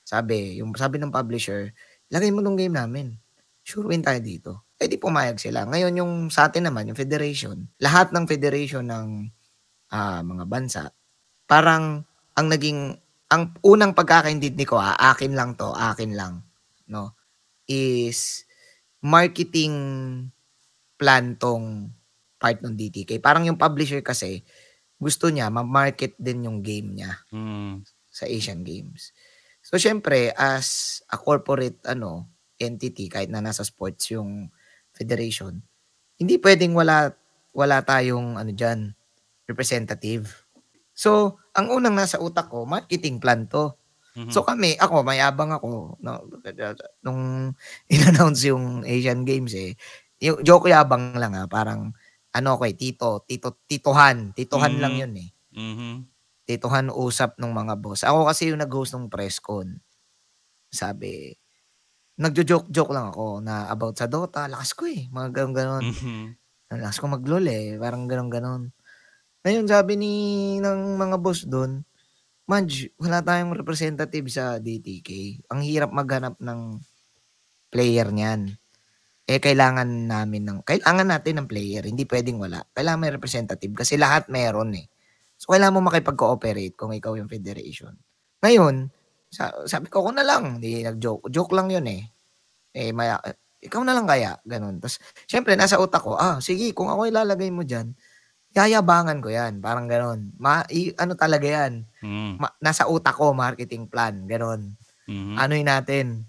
S2: sabi ng publisher, lagay mo nung game namin. Sure win tayo dito. Eh di pumayag sila. Ngayon yung sa atin naman, yung federation, lahat ng federation ng mga bansa, parang ang unang pagkakaintindi ko, akin lang, no, is marketing plan tong part ng DTK. Parang yung publisher kasi, gusto niya, ma-market din yung game niya sa Asian Games. So, syempre, as a corporate entity, kahit na nasa sports yung federation, hindi pwedeng wala tayong dyan, representative. So, ang unang nasa utak ko, marketing plan to. So ako, mayabang ako. No, nung in-announce yung Asian Games yung joke yabang lang parang titohan lang yun eh. Titohan usap ng mga boss. Ako kasi yung nag-host ng press con. Sabi, nagjo-joke lang ako na about sa Dota, lakas ko mga ganon. Lakas ko mag-lol parang ganon. Ngayon sabi ng mga boss doon, Madge, wala tayong representative sa DTK. Ang hirap maghanap ng player niyan. Kailangan natin ng player. Hindi pwedeng wala. Kailangan may representative kasi lahat meron So, kailangan mo makipag-cooperate kung ikaw yung federation. Ngayon, sabi ko na lang. Hindi nag-joke. Joke lang yun ikaw na lang kaya. Ganun. Tapos, syempre, nasa utak ko, sige, kung ako ilalagay mo dyan, yayabangan ko yan. Parang ganon. Talaga yan. Nasa utak ko, marketing plan. Ganon. Ano'y natin.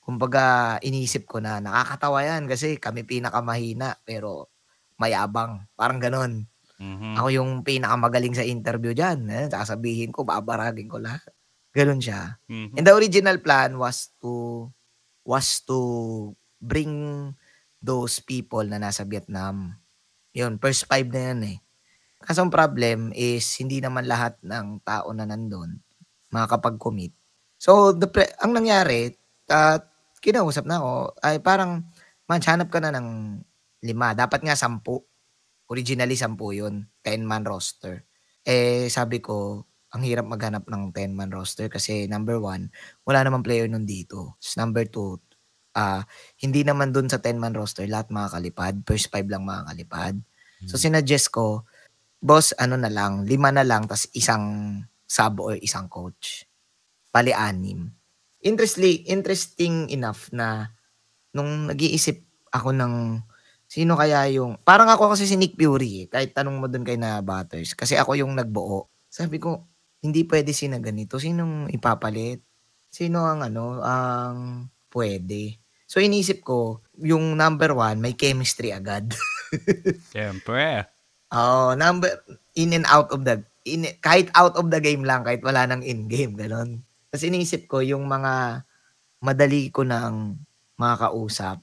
S2: Kumbaga, inisip ko na nakakatawa yan kasi kami pinakamahina pero mayabang. Parang ganon. Ako yung pinakamagaling sa interview dyan. Sasabihin ko, babaragin ko lahat. Ganon siya. And the original plan was to bring those people na nasa Vietnam. Yun, first 5 na yan Kaso ang problem is, hindi naman lahat ng tao na nandun makakapag-commit. So, ang nangyari, kinausap na ako, ay parang, hanap ka na ng 5. Dapat nga 10. Originally 10 yun. 10-man roster. Sabi ko, ang hirap maghanap ng 10-man roster kasi number 1, wala namang player nun dito. Number 2, hindi naman dun sa 10-man roster, lahat makakalipad. First 5 lang makakalipad. So, sinuggest ko, boss, 5 na lang, tas isang sub or isang coach. Bali 6. interesting enough na nung nag-iisip ako ng sino kaya yung parang ako kasi si Nick Fury, kahit tanong mo dun kay na Butters, kasi ako yung nagbuo. Sabi ko, hindi pwede sina ganito, sinong ipapalit? Sino ang ang pwede? So inisip ko, yung number 1 may chemistry agad.
S1: Siyempre.
S2: In and out of kahit out of the game lang, kahit wala nang in-game, gano'n. Tapos inisip ko yung mga madali ko ng makakausap,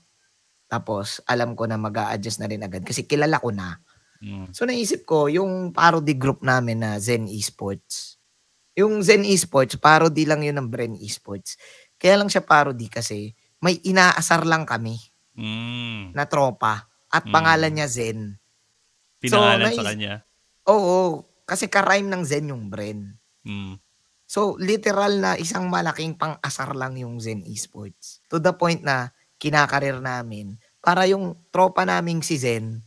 S2: tapos alam ko na mag-a-adjust na rin agad kasi kilala ko na. So naisip ko yung parody group namin na Zen Esports. Yung Zen Esports, parody lang yun ng Bren Esports. Kaya lang siya parody kasi may inaasar lang kami na tropa at pangalan niya Zen.
S1: Pinangalan sa kanya.
S2: Oo, kasi ka-rhyme ng Zen yung Bren. So, literal na isang malaking pang-asar lang yung Zen Esports. To the point na kinakarir namin para yung tropa naming si Zen,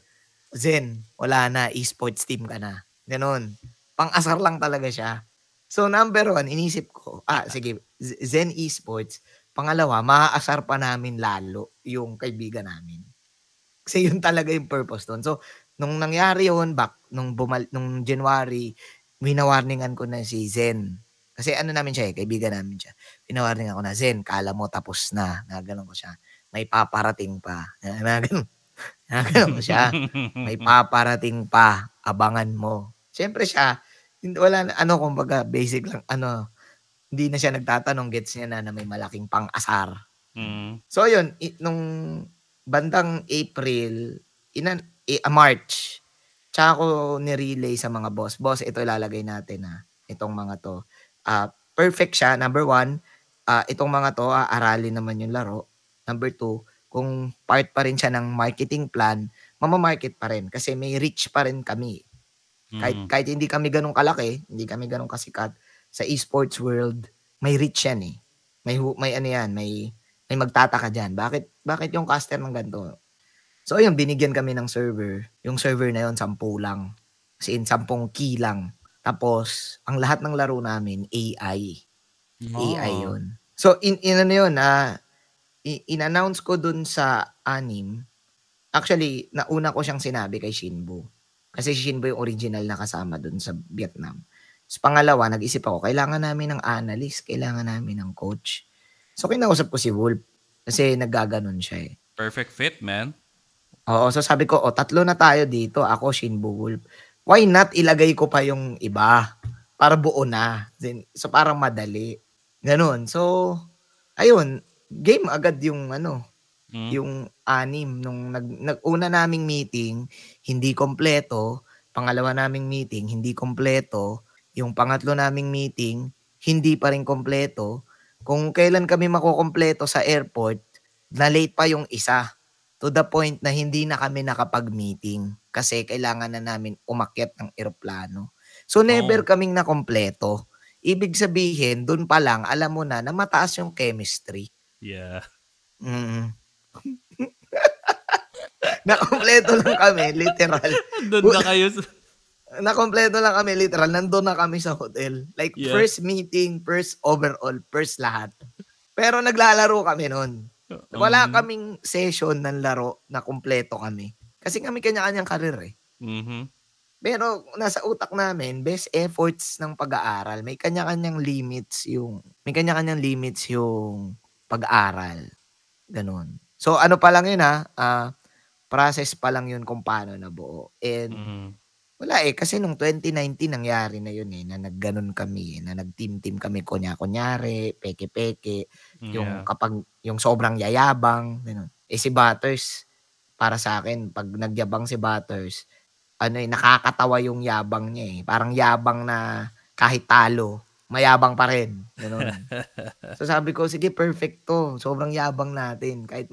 S2: wala na, esports team ka na. Ganon. Pang-asar lang talaga siya. So, number 1, inisip ko, sige, Zen Esports. Pangalawa, maaasar pa namin lalo yung kaibigan namin. Kasi yun talaga yung purpose doon. So, nung nangyari yun, nung January, winawarningan ko na si Zen. Kasi namin siya kaibigan namin siya. Pinawarningan ko na, Zen, kala mo tapos na. Naganon ko siya. May paparating pa. Naganon ko siya. May paparating pa. Abangan mo. Siyempre siya, wala na, kumbaga, basic lang, hindi na siya nagtatanong, gets niya na may malaking pang-asar. So, yun, nung bandang April, March, tsaka ko nirelay sa mga boss. Boss, ito ilalagay natin itong mga to. Perfect siya. Number 1, itong mga to, aralin naman yung laro. Number 2, kung part pa rin siya ng marketing plan, mamamarket pa rin kasi may reach pa rin kami. Kahit hindi kami ganun kalaki, hindi kami ganun kasikat, sa esports world, may reach yan eh. May magtataka dyan. Bakit yung caster ng ganito? So, ayun, binigyan kami ng server. Yung server na yun, 10 lang. As in, 10 key lang. Tapos, ang lahat ng laro namin, AI. AI yun. So, in-announce ko dun sa anim. Actually, nauna ko siyang sinabi kay Shinbu. Kasi si Shinbu yung original na kasama dun sa Vietnam. So, pangalawa, nag-isip ako, kailangan namin ng analyst, kailangan namin ng coach. So, kinausap ko si Wolf. Kasi naggaganon siya eh.
S1: Perfect fit, man.
S2: Oo, so sabi ko, 3 na tayo dito. Ako, Shinbu, Wolf. Why not ilagay ko pa yung iba? Para buo na. So, parang madali. Ganon. So, ayun, game agad yung yung 6 nung nag-una naming meeting, hindi kompleto. Pangalawa naming meeting, hindi kompleto. Yung pangatlo naming meeting, hindi pa rin kompleto. Kung kailan kami makukompleto sa airport, na late pa yung isa. To the point na hindi na kami nakapag-meeting kasi kailangan na namin umakyat ng eroplano. So never kaming nakompleto. Ibig sabihin, dun pa lang, alam mo na mataas yung chemistry.
S1: Yeah.
S2: Nakompleto lang kami, literal.
S1: Doon na kayo.
S2: Nakompleto lang kami, literal. Nandun na kami sa hotel. Like, first meeting, first overall, first lahat. Pero naglalaro kami nun. Wala kaming session ng laro na kumpleto kami. Kasi kami kanya-kanyang karir eh. Pero nasa utak namin, best efforts ng pag-aaral. May kanya-kanyang limits yung pag-aaral. Ganun. So ano pa lang yun process pa lang yun kung paano nabuo. And wala kasi nung 2019 nangyari na yun na nagganon kami, na nag-team kami kunyari, peke-peke, yung kapag yung sobrang yayabang, ganun. Si Butters, para sa akin, pag nagyabang si Butters, nakakatawa yung yabang niya Parang yabang na kahit talo, mayabang pa rin. Ganun. So sabi ko, sige, perfect to. Sobrang yabang natin. Kahit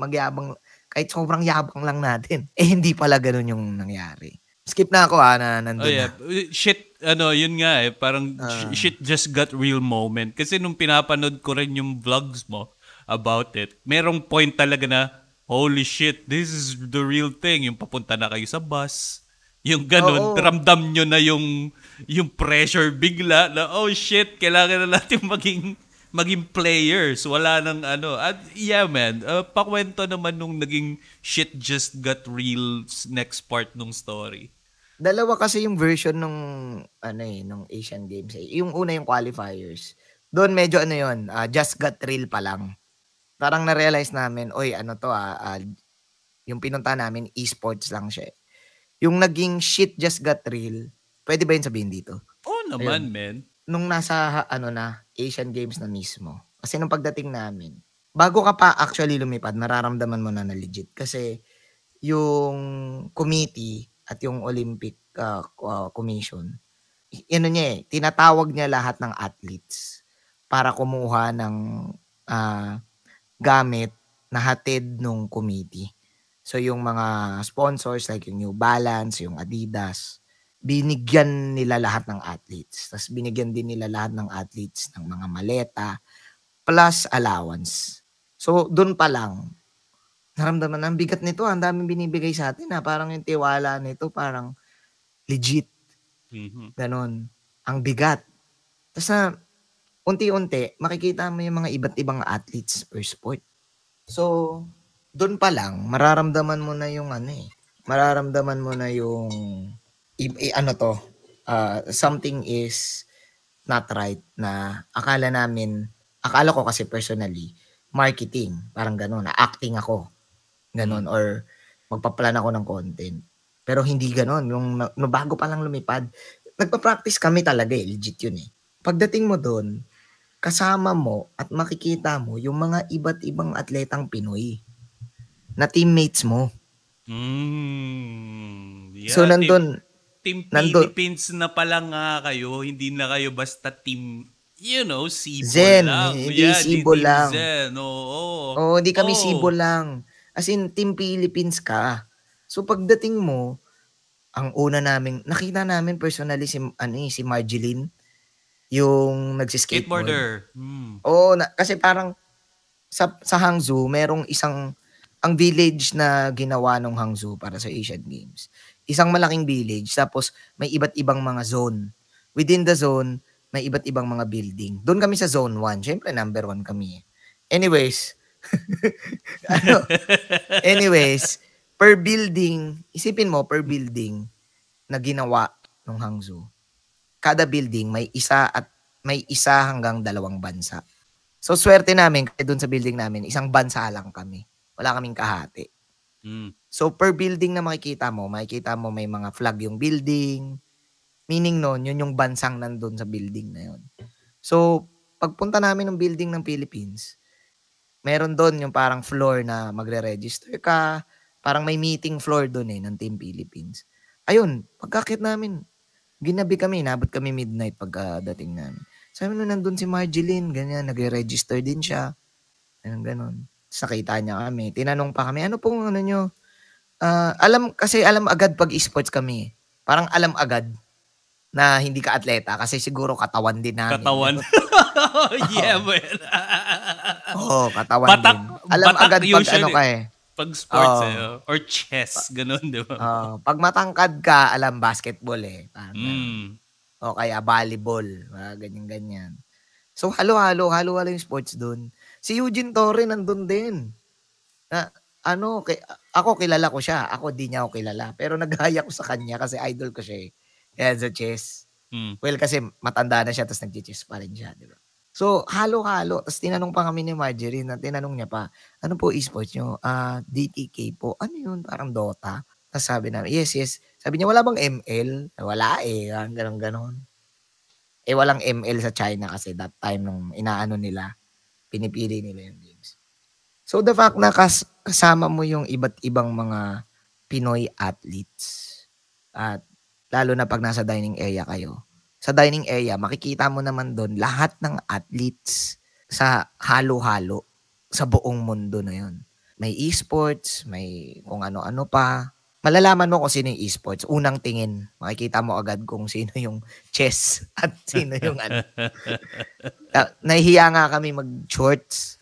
S2: sobrang yabang lang natin. Hindi pala ganun yung nangyari. Skip na ako na nandun na.
S1: Shit, yun nga parang shit just got real moment. Kasi nung pinapanood ko rin yung vlogs mo about it, merong point talaga na, holy shit, this is the real thing. Yung papunta na kayo sa bus, yung ganun, ramdam nyo na yung pressure bigla na, oh shit, kailangan na natin maging players. Wala nang ano. At yeah, man. Pakwento naman nung naging shit just got real next part nung story.
S2: Dalawa kasi yung version nung nung Asian Games, eh. Yung una yung qualifiers. Doon medyo just got real pa lang. Parang na-realize namin, "Uy, ano 'to, yung pinuntahan namin esports lang siya, eh." Yung naging shit just got real, puwede ba yun sabihin dito?
S1: Oo naman,
S2: Ayun,
S1: man.
S2: nung nasa Asian Games na mismo. Kasi nung pagdating namin, bago ka pa actually lumipad mararamdaman mo na legit kasi yung committee at yung Olympic, Commission, ano niya, tinatawag niya lahat ng athletes para kumuha ng, ah, gamit na hatid nung committee. So, yung mga sponsors like yung New Balance, yung Adidas, binigyan nila lahat ng athletes. Ta's binigyan din nila lahat ng athletes ng mga maleta plus allowance. So, dun pa lang naramdaman na ang bigat nito, ang daming binibigay sa'tin, parang yung tiwala nito parang legit,
S1: Mhm.
S2: gano'n. Ang bigat. Ta's unti-unti makikita mo yung mga iba't ibang athletes per sport. So, dun pa lang mararamdaman mo na yung mararamdaman mo na yung something is not right na akala ko kasi personally, marketing, parang gano'n, na acting ako, gano'n, or magpa-plan ako ng content. Pero hindi gano'n, yung no bago pa lang lumipad, nagpa-practice kami talaga, legit yun, eh. Pagdating mo dun, kasama mo at makikita mo yung mga iba't ibang atletang Pinoy na teammates mo. So,
S1: Yeah, Team
S2: nandun
S1: Philippines na pala nga kayo. Hindi na kayo basta team, Sibol
S2: Zen,
S1: lang.
S2: hindi
S1: Yeah, di
S2: Sibol
S1: Team
S2: lang.
S1: Zen. Oo.
S2: Oo, hindi kami
S1: Oh.
S2: Sibol lang. As in, Team Philippines ka. So, pagdating mo, ang una naming nakita namin personally si Marjeline, yung nagsi-skateboard.
S1: Skateboarder.
S2: Oo, kasi parang sa Hangzhou merong ang village na ginawa nung Hangzhou para sa Asian Games. Isang malaking village tapos may iba't ibang mga zone. Within the zone, may iba't ibang mga building. Doon kami sa zone 1. Siyempre number 1 kami, eh. Anyways, ano, anyways, per building, isipin mo per building na ginawa nung Hangzhou, kada building may isa hanggang 2 bansa. So, swerte namin kasi do'n sa building namin, isang bansa lang kami. Wala kaming kahati. So, per building na makikita mo may mga flag yung building. Meaning nun, yun yung bansang nandun sa building na yun. So, pagpunta namin ng building ng Philippines, meron doon yung parang floor na magre-register ka. Parang may meeting floor doon ng Team Philippines. Ayun, pagkakit namin, ginabi kami, inabot kami midnight pagkadating namin. Sabi nung nandun si Marjeline, ganyan, nagre-register din siya. Ganon. Tapos nakita niya kami. Tinanong pa kami, ano pong nyo? Alam agad pag esports kami. Parang alam agad na hindi ka atleta kasi siguro katawan din namin.
S1: Katawan. Yeah, man.
S2: Oo, katawan din. Alam
S1: Batak
S2: agad pag
S1: usually.
S2: ka eh.
S1: Pag sports or chess, ganun, di ba?
S2: Pag matangkad ka, alam basketball eh. Parang o kaya volleyball, ganyan-ganyan. So, halo-halo yung sports dun. Si Eugene Torre nandun din. Ako kilala ko siya. Ako di niya ako kilala. Pero naghaya ko sa kanya kasi idol ko siya eh. Yan sa chess. Well, kasi matanda na siya tapos nag-chess pa rin siya, di ba? So, halo-halo. Tapos tinanong pa kami ni Marjorie, tinanong niya pa, ano po esports nyo? DTK po. Ano yun? Parang Dota. Tapos sabi namin, yes. Sabi niya, wala bang ML? Wala eh. Ganon. Walang ML sa China kasi that time nung inaano nila, pinipili nila yung games. So, the fact na kasama mo yung iba't ibang mga Pinoy athletes at lalo na pag nasa dining area kayo. Sa dining area, makikita mo naman doon lahat ng athletes sa halo-halo sa buong mundo na yun. May esports, may kung ano-ano pa. Malalaman mo kung sino yung esports. Unang tingin, makikita mo agad kung sino yung chess at sino yung nahihiya nga kami mag-shorts.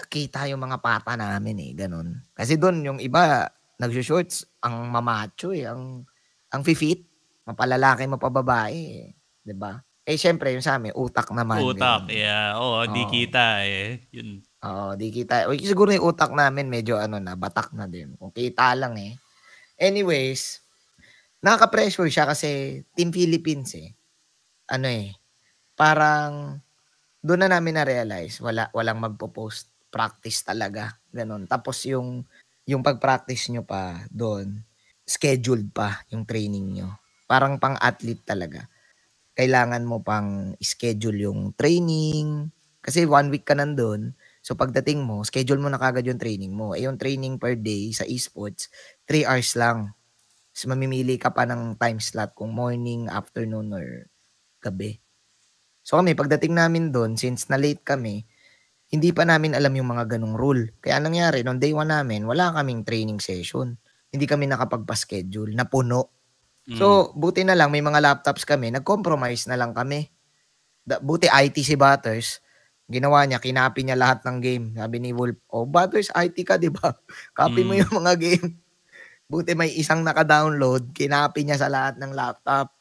S2: Kita yung mga pata namin eh, ganun. Kasi doon yung iba, nag-shorts, ang mamacho eh, ang fit, mapalalaki, mapababae eh, 'di ba? Eh, siyempre yung sa'min utak naman,
S1: Utak,
S2: gano'n.
S1: yeah. Oo, di
S2: Oo,
S1: kita eh. Yun.
S2: oo, 'di kita siguro yung utak namin medyo ano na, batak na din, kung kita lang, eh. Anyways, nakaka-pressure siya kasi Team Philippines, eh. Ano, eh, parang dun na namin na-realize walang magpo-post practice talaga, gano'n. Tapos yung pag-practice niyo pa dun, scheduled pa yung training niyo. Parang pang-athlete talaga. Kailangan mo pang schedule yung training, kasi 1 week ka nandun. So pagdating mo, schedule mo na kaagad yung training mo. Eh, yung training per day sa esports, 3 hours lang. Ta's mamimili ka pa ng time slot kung morning, afternoon, or gabi. So kami pagdating namin dun, since na-late kami, hindi pa namin alam yung mga ganong rule. Kaya anong nangyari nung day 1 namin, wala kaming training session. Hindi kami nakapagpa-schedule, napuno.
S1: Mm.
S2: So, buti na lang may mga laptops kami, nag-compromise na lang kami. Buti IT si Butters, ginawa niya, kinopy niya lahat ng game. Sabi ni Wolf, "Oh, Butters, IT ka, 'di ba? Copy mo
S1: Mm.
S2: yung mga game." Buti may isang naka-download, kinopy niya sa lahat ng laptop.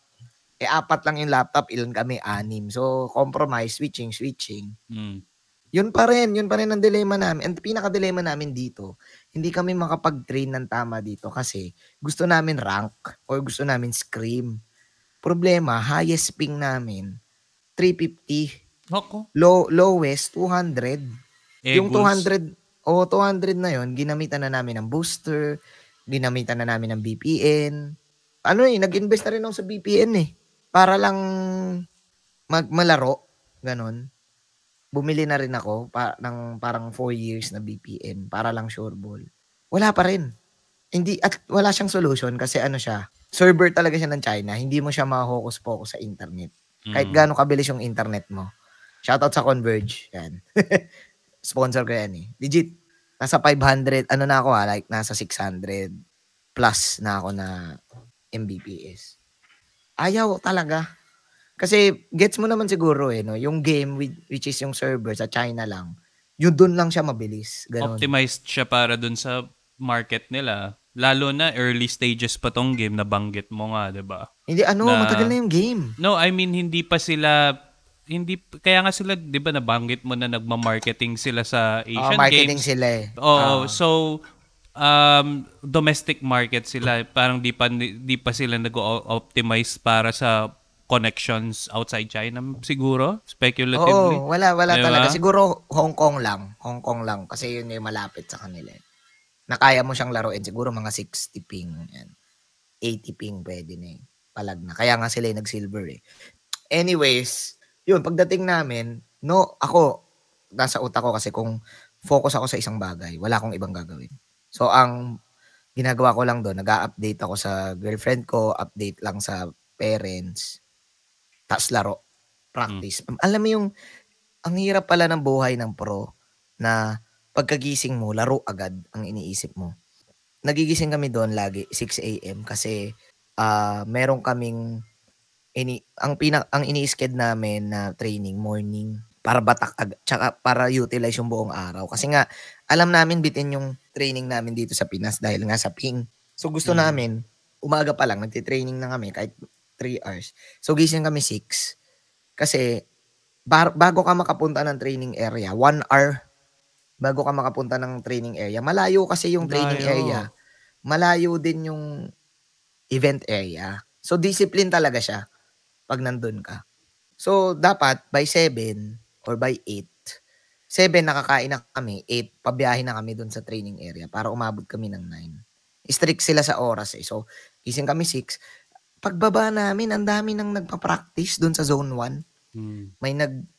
S2: Eh, 4 lang yung laptop, ilan kami, 6. So, compromise, switching.
S1: Mm.
S2: Yun pa rin ang dilemma namin. Ang pinaka-dilemma namin dito, hindi kami makapag-train ng tama dito kasi gusto namin rank or gusto namin scrim. Problema, highest ping namin 350,
S1: Naku,
S2: lowest 200. Yung
S1: Eagles.
S2: 200, 200 na yun ginamitan na namin ng booster, ginamitan na namin ng VPN. Ano, eh, nag-invest na rin ako sa VPN, eh, para lang malaro, gano'n. Bumili na rin ako ng parang 4 years na VPN para lang sure ball. Wala pa rin. Hindi, at wala siyang solution kasi ano siya, server talaga siya ng China, hindi mo siya ma-hocus-pocus sa internet. Kahit
S1: Mm.
S2: gaano kabilis yung internet mo. Shoutout sa Converge, yan. Sponsor ko yan, eh. Legit, nasa 500, ano na ako, like nasa 600 plus na ako na Mbps. Ayaw talaga. Kasi gets mo naman siguro, eh, 'no, yung game which is yung server sa China lang, yun dun lang siya mabilis, gano'n.
S1: Optimized siya para dun sa market nila. Lalo na early stages pa tong game na banggit mo nga, 'di ba?
S2: Hindi ano,
S1: Na
S2: matagal na yung game.
S1: no, I mean hindi kaya nga sila 'di ba nabanggit mo na nagma-marketing sila sa
S2: Oo,
S1: Asian
S2: marketing
S1: Games.
S2: sila, eh.
S1: Oo,
S2: Oo.
S1: so domestic market sila, parang di pa sila nag-optimize para sa connections outside China siguro, speculatively.
S2: Oo, wala
S1: 'Di
S2: talaga.
S1: ba?
S2: Siguro Hong Kong lang kasi yun yung malapit sa kanila, eh, na kaya mo siyang laruin siguro mga 60 ping, yan. 80 ping puwede na, eh, palag na. Kaya nga sila yung nag-silver, eh. Anyways, yun pagdating namin, no, ako nasa utak ko kasi kung focus ako sa isang bagay, wala akong ibang gagawin. So, ang ginagawa ko lang dun, nag-a-update ako sa girlfriend ko, update lang sa parents, ta's laro,
S1: Mm.
S2: practice. Alam mo yung ang hirap pala ng buhay ng pro na pagkagising mo laro agad ang iniisip mo. Nagigising kami dun lagi 6 AM kasi, meron kaming ang ini-sched namin na training morning para batak tsaka para utilize yung buong araw. Kasi nga alam namin bitin yung training namin dito sa Pinas dahil nga sa ping. So gusto
S1: Mm.
S2: namin umaga pa lang nagte-training na kami kahit 3 hours. So gising kami 6 kasi bago ka makapunta ng training area, 1 hour bago ka makapunta ng training area. Malayo kasi yung training area,
S1: Layo.
S2: malayo din yung event area. So discipline talaga siya 'pag nandun ka. So, dapat by 7 or by 8, 7 nakakain na kami, 8 pabiyahe na kami dun sa training area para umabot kami ng 9. Strict sila sa oras, eh. So, gising kami 6, pagbaba namin ang dami ng nagpa-practice dun sa zone 1.
S1: Mm.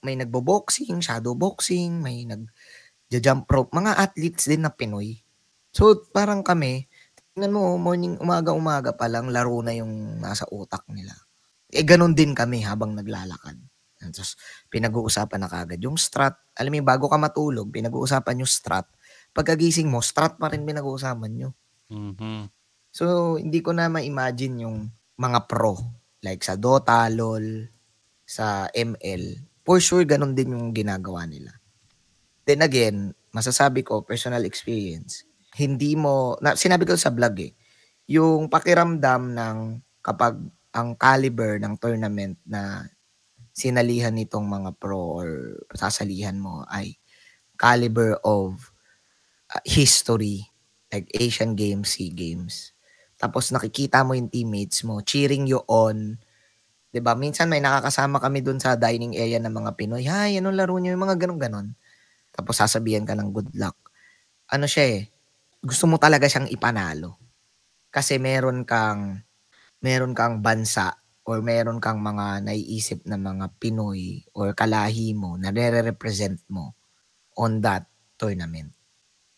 S2: May nagbo-boxing, shadow boxing, may nagja-jump rope, mga athletes din na Pinoy. So, parang kami, tingnan mo umaga-umaga pa lang laro na yung nasa utak nila. Eh, gano'n din kami habang naglalakad. Tapos pinag-uusapan na kaagad yung strat. Alam mo yung bago ka matulog, pinag-uusapan yung strat. Pagkagising mo, strat pa rin pinag-uusapan niyo.
S1: Mhm.
S2: So, hindi ko na ma-imagine yung mga pro. Like sa Dota, LoL, sa ML. For sure, gano'n din yung ginagawa nila. Then again, masasabi ko, personal experience, hindi mo, sinabi ko sa vlog, eh, yung pakiramdam ng kapag ang caliber ng tournament na sinalihan nitong mga pro or sasalihan mo ay caliber of history, like Asian Games, SEA Games. Tapos nakikita mo yung teammates mo, cheering you on. 'Di ba? Minsan may nakakasama kami dun sa dining area ng mga Pinoy. Hay, anong laro niyo? Yung mga ganun-ganon. Tapos sasabihan ka ng good luck. Ano siya eh, gusto mo talaga siyang ipanalo. Kasi meron kang bansa or meron kang mga naiisip na mga Pinoy or kalahi mo na nire-represent mo on that tournament.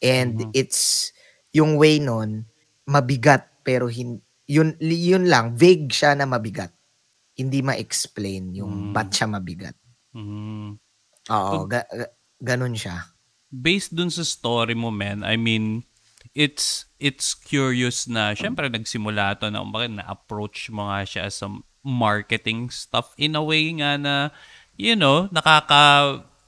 S2: And
S1: Mhm.
S2: it's yung way nun mabigat pero yun lang, vague siya na mabigat. Hindi ma-explain yung ba't
S1: Mm.
S2: siya mabigat.
S1: Mm.
S2: Oo,
S1: So,
S2: ganun siya.
S1: based dun sa story mo, man, I mean, it's curious na, syempre, nagsimula to na, bakit na-approach mo nga siya as a marketing stuff in a way nga na,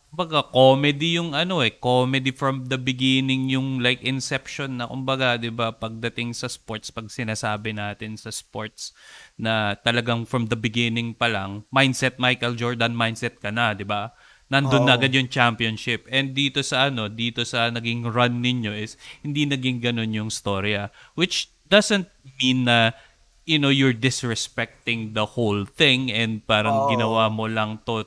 S1: baga, comedy yung comedy from the beginning, yung like inception na, kumbaga, di ba, pagdating sa sports, pag sinasabi natin sa sports, na talagang from the beginning pa lang, Michael Jordan mindset ka na, di ba? Nandun na
S2: Oo.
S1: agad yung championship. And dito sa naging run ninyo is hindi naging ganun yung storya. Which doesn't mean na you're disrespecting the whole thing and parang ginawa
S2: Oo.
S1: mo lang to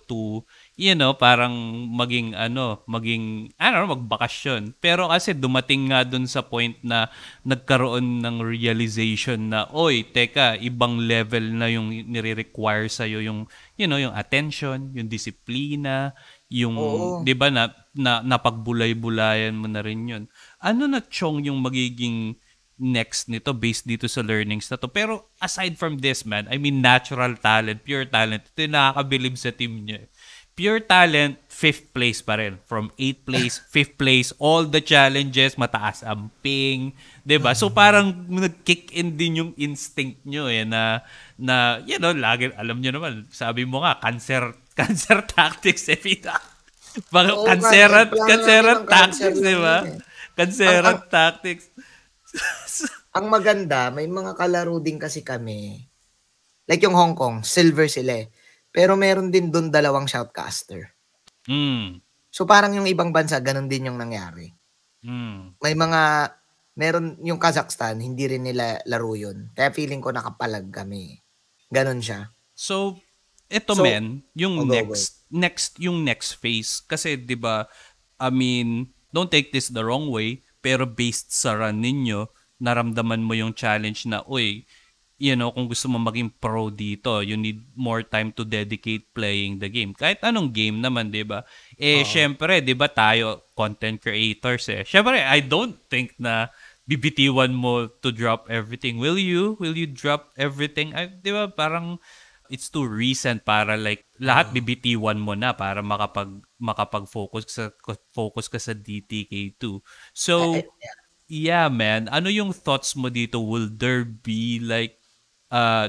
S1: parang maging, I don't know, magbakasyon. Pero kasi dumating nga dun sa point na nagkaroon ng realization na, oy, teka, ibang level na yung nire-require sa'yo yung, yung attention, yung disiplina, yung,
S2: Oo.
S1: di ba, napagbulay-bulayan mo na rin yun. Ano na, Chong, yung magiging next nito based dito sa learnings na to? Pero aside from this, man, I mean, natural talent, pure talent, ito yung nakakabilib sa team niya. Pure talent, 5th place pa rin. From 8th place, 5th place, all the challenges, mataas ang ping, 'di ba? So parang nag-kick in din yung instinct nyo lagi, alam nyo naman, sabi mo nga, cancer tactics, Pita. Mga
S2: Oo, plano namin
S1: canceran
S2: ng cancer
S1: tactics, di
S2: lang yun
S1: ba?
S2: eh. Ang
S1: Canceran tactics.
S2: ang maganda, may mga kalaro din kasi kami. Like yung Hong Kong, silver sila eh. Pero meron din dun 2 shoutcaster.
S1: Mm.
S2: So parang yung ibang bansa, ganun din yung nangyari.
S1: Mm.
S2: May meron yung Kazakhstan, hindi rin nila laro yun. Kaya feeling ko nakapalag kami. Ganun siya.
S1: So, eto
S2: So,
S1: men, yung
S2: go.
S1: next phase. Kasi, di ba, I mean, don't take this the wrong way, pero based sa run ninyo, naramdaman mo yung challenge na, uy, kung gusto mo maging pro dito, you need more time to dedicate playing the game. Kahit anong game naman, 'di ba?
S2: Oo.
S1: Syempre, 'di ba tayo content creators eh. Syempre, I don't think na bibitiwan mo to drop everything. Will you? Will you drop everything? 'Di ba? Parang it's too recent para like lahat
S2: Oo.
S1: bibitiwan mo na para makapag-focus ka sa DTK2. So,
S2: Yeah.
S1: yeah, man. Ano yung thoughts mo dito? Will there be like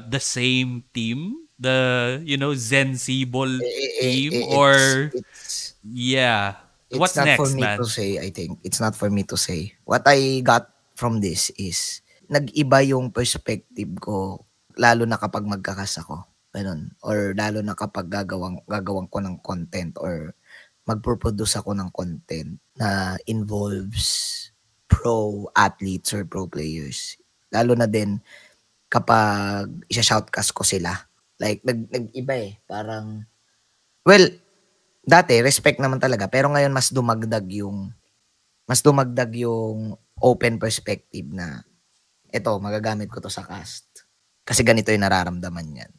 S1: the same team, the Zen Seaball team, or
S2: It's
S1: yeah,
S2: It's
S1: what's
S2: not for
S1: next,
S2: me to
S1: man?
S2: say, I think. It's not for me to say. What I got from this is, nag-iba yung perspective ko, lalo na kapag magkakas ako. Ganun. Or lalo na kapag gagawang ko ng content or magpo-produce ako ng content na involves pro athletes or pro players. Lalo na din kapag isa-shoutcast ko sila. Like, nag-iba eh. Parang, well, dati respect naman talaga pero ngayon mas dumagdag yung open perspective na eto magagamit ko 'to sa cast. Kasi ganito yung nararamdaman niyan.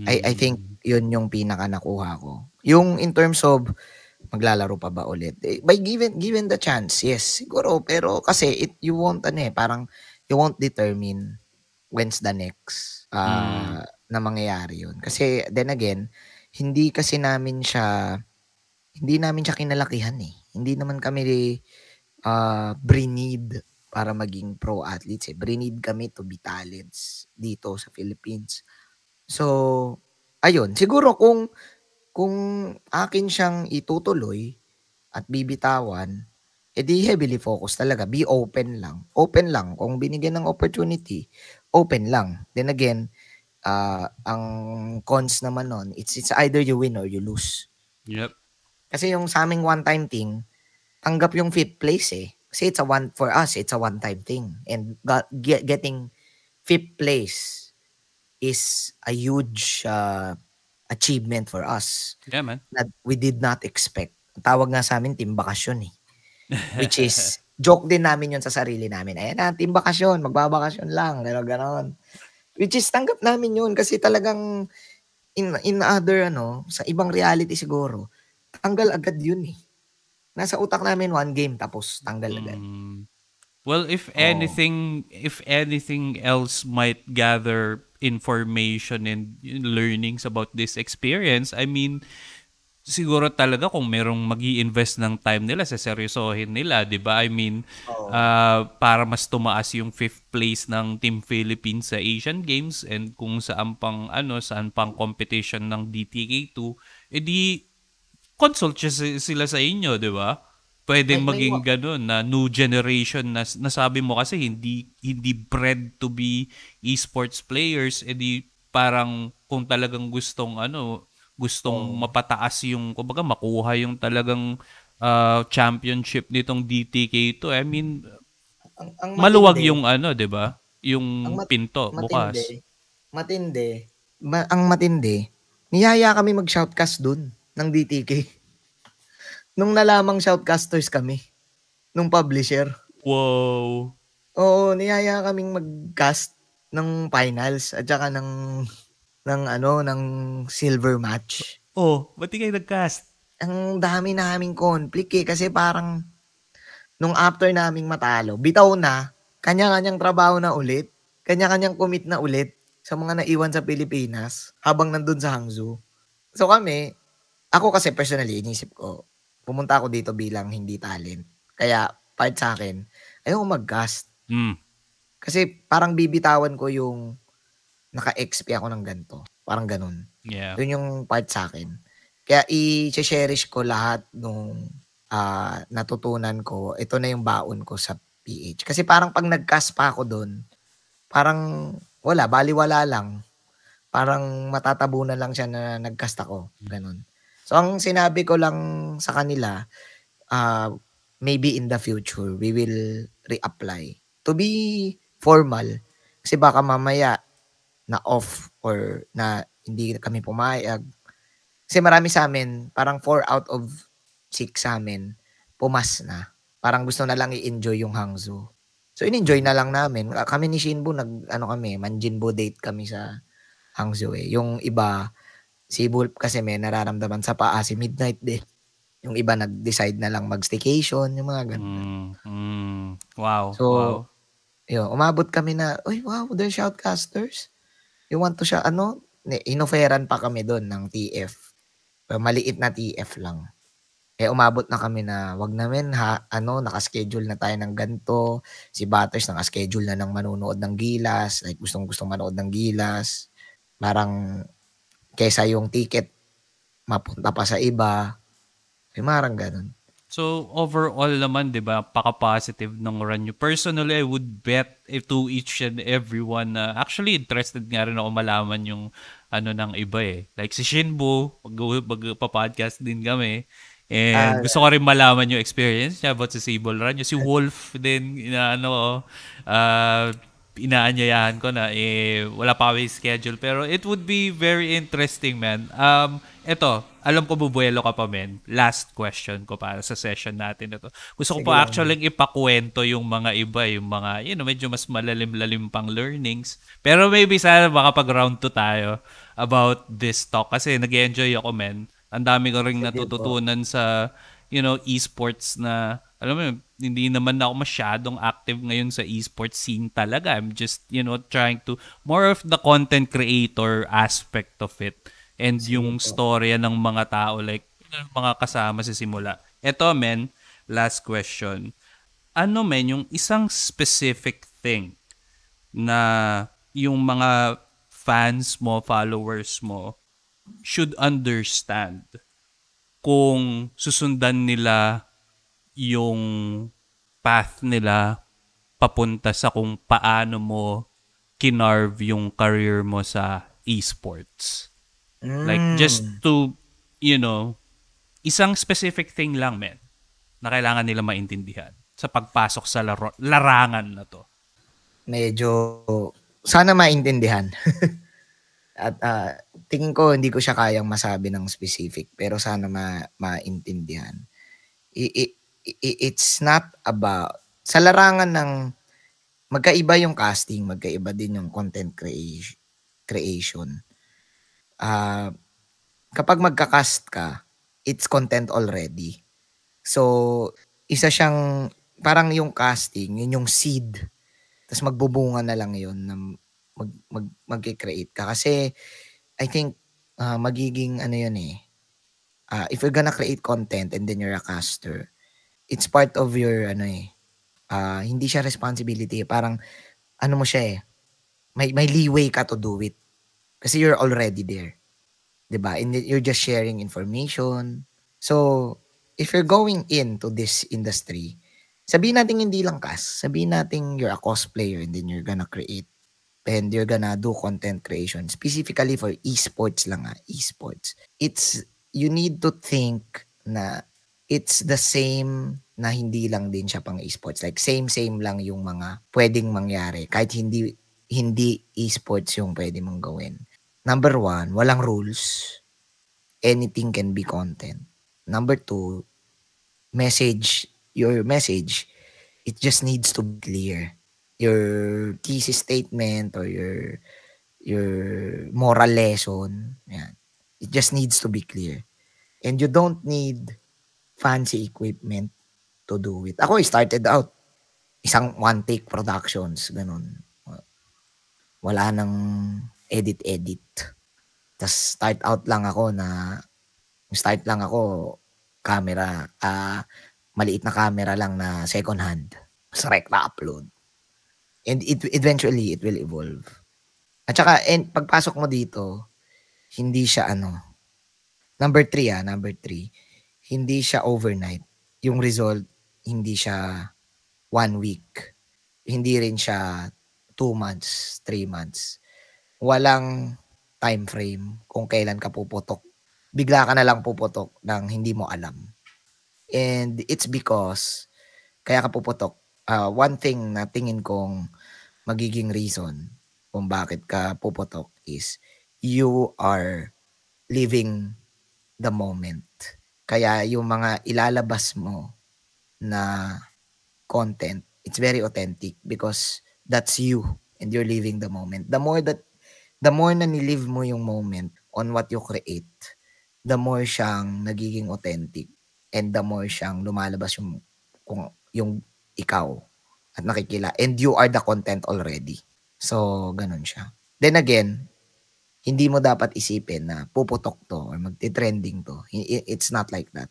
S2: I think
S1: Mm.
S2: yun yung pinaka nakuha ko. Yung in terms of maglalaro pa ba ulit, by given the chance, yes, siguro pero kasi you won't parang you won't determine when's the next,
S1: Mm.
S2: na mangyayari yun. Kasi then again, hindi kasi hindi namin siya kinalakihan, eh. Hindi naman kami, brinid para maging pro athletes, eh. Brinid kami to be talents dito sa Philippines. So, ayun. Siguro kung akin siyang itutuloy at bibitawan, heavily focus talaga. Be open lang. Open lang. Kung binigyan ng opportunity, open lang. Then again, Ang cons naman nun, it's either you win or you lose.
S1: Yep.
S2: Kasi yung sa aming one-time thing, tanggap yung 5th place eh. Kasi for us, it's a one-time thing. And getting 5th place is a huge achievement for us
S1: Yeah, man.
S2: that we did not expect. Ang tawag nga sa amin, team bakasyon eh. Which is, joke din namin yun sa sarili namin. Ayan na, team bakasyon, magbabakasyon lang, gano'n. Which is, tanggap namin yun kasi talagang in other, sa ibang reality siguro, tanggal agad yun eh. Nasa utak namin one game tapos tanggal agad.
S1: Well, if
S2: Oo.
S1: anything else might gather information and learnings about this experience, I mean, siguro talaga kung merong magi-invest ng time nila, seseryosohin nila, 'di ba? I mean,
S2: Oo.
S1: para mas tumaas yung 5th place ng Team Philippines sa Asian Games and kung saan pang competition ng DTK2, edi consult sila sa inyo, 'di ba? Pwedeng
S2: May
S1: maging ganun na new generation na nasabi mo kasi hindi bred to be esports players, edi parang kung talagang gustong
S2: Oo.
S1: mapataas yung kumbaga makuha yung talagang championship nitong DTK2. I mean,
S2: Ang
S1: maluwag
S2: matindi,
S1: yung 'di ba?
S2: ang
S1: Yung
S2: mat
S1: pinto
S2: matindi,
S1: bukas.
S2: matindi, ang matindi, niyaya kami mag-shoutcast dun ng DTK. Nung nalamang shoutcasters kami, nung publisher.
S1: Wow.
S2: Oo, niyaya kaming mag-cast ng finals at saka ng silver match.
S1: Oh, ba't di kayo nag-cast?
S2: Ang dami naming conflict eh, kasi parang nung after naming matalo, bitaw na, kanya-kanyang trabaho na ulit, kanya-kanyang commit na ulit sa mga naiwan sa Pilipinas habang nandun sa Hangzhou. So kami, ako kasi personally, inisip ko, pumunta ako dito bilang hindi talent. Kaya part sa akin, ayoko mag-cast.
S1: Hmm.
S2: Kasi parang bibitawan ko yung naka-XP ako ng ganito. Parang ganun.
S1: Yeah.
S2: Yun yung part sa akin. Kaya i-cherish ko lahat nung natutunan ko. Ito na yung baon ko sa PH. Kasi parang pag nag-cast pa ako doon, parang wala, baliwala lang. Parang matatabunan lang siya na nag-cast ako. Ganun. So, ang sinabi ko lang sa kanila, ah, maybe in the future, we will reapply. To be formal. Kasi baka mamaya na off or na hindi kami pumayag. Kasi marami sa amin, parang 4 out of 6 sa'min, pumas na. Parang gusto na lang i-enjoy yung Hangzhou. So, in-enjoy na lang namin. Kami ni Shinbu, Manjinbo date kami sa Hangzhou eh. Yung iba, si Bulp kasi may nararamdaman sa paa, si Midnight din. Yung iba nag-decide na lang mag-staycation, yung mga ganun.
S1: Wow,
S2: So,
S1: wow.
S2: yun, umabot kami na, "Uy, wow, they're shoutcasters. You want to inoferan pa kami dun ng TF. Maliit na TF lang. Eh, umabot na kami na, "Wag naman naka-schedule na tayo ng gan'to." Si Butters naka-schedule na ng manonood ng Gilas, like gustong-gustong manood ng Gilas. Parang kaysa yung ticket mapunta pa sa iba, parang gano'n.
S1: So, overall naman, di ba, paka-positive ng run nyo. Personally, I would bet to each and everyone na actually interested nga rin ako malaman yung ng iba eh. Like si Shinbu, magpa-podcast din kami. And
S2: Ah,
S1: gusto ko rin malaman yung experience niya about sa Sable Run. Yung si Wolf din, inaanyayahan ko na wala pa kami schedule pero it would be very interesting, man. Eto, alam ko bubuelo ka pa, men. Last question ko para sa session natin ito. Gusto ko
S2: sige
S1: pa
S2: lang.
S1: actually ipakwento yung mga iba, yung mga medyo mas malalim-lalim pang learnings. Pero maybe sana makapag round 2 tayo about this talk kasi nag-enjoy ako, men. Ang dami ko ring
S2: Sige po.
S1: natututunan sa esports na alam mo yun, hindi naman ako masyadong active ngayon sa esports scene talaga. I'm just, trying to, more of the content creator aspect of it. And
S2: Sige
S1: yung
S2: po.
S1: storya ng mga tao, like, mga kasama sa simula. Eto, men, last question. Ano, men, yung isang specific thing na yung mga fans mo, followers mo, should understand kung susundan nila yung path nila papunta sa kung paano mo kinarve yung career mo sa esports. Like, just
S2: Mm.
S1: to, isang specific thing lang, men, na kailangan nila maintindihan sa pagpasok sa larangan na to.
S2: Medyo sana maintindihan. At tingin ko hindi ko siya kayang masabi ng specific pero sana maintindihan. It's not about sa larangan ng magkaiba yung casting, magkaiba din yung content creation. Kapag magka-cast ka, it's content already. So, isa siyang parang yung casting, yun yung seed. Tapos magbubunga na lang yun na mag-create ka. Kasi, I think, magiging ano yun eh. If you're gonna create content and then you're a caster, it's part of your, hindi siya responsibility. Parang, ano mo siya eh, may leeway ka to do it. Kasi you're already there. 'Di ba? And you're just sharing information. So, if you're going into this industry, sabihin natin hindi lang cast, sabihin natin you're a cosplayer and then you're gonna create and you're gonna do content creation specifically for esports lang esports. You need to think na it's the same na hindi lang din siya pang esports. Like same lang yung mga pwedeng mangyari kahit hindi esports yung pwede mong gawin. Number 1, walang rules. Anything can be content. Number 2, your message, it just needs to be clear. Your thesis statement or your moral lesson, yan. It just needs to be clear. And you don't need fancy equipment to do it. Ako, I started out, isang one-take productions, ganun. Wala nang edit. Tas start lang ako, camera, maliit na camera lang na second hand. Sa rec na upload. And eventually, it will evolve. At saka, pagpasok mo dito, hindi siya number 3, hindi siya overnight. Yung result, hindi siya 1 week. Hindi rin siya 2 months, 3 months. Walang time frame kung kailan ka puputok. Bigla ka na lang puputok ng hindi mo alam. And it's because kaya ka puputok. One thing na tingin kong magiging reason kung bakit ka puputok is you are living the moment. Kaya yung mga ilalabas mo na content, it's very authentic because that's you and you're living the moment. The more na nilive mo yung moment on what you create, the more siyang nagiging authentic and the more siyang lumalabas yung ikaw at nakikila. And you are the content already. So, ganun siya. Then again, hindi mo dapat isipin na puputok to or magti-trending to. It's not like that.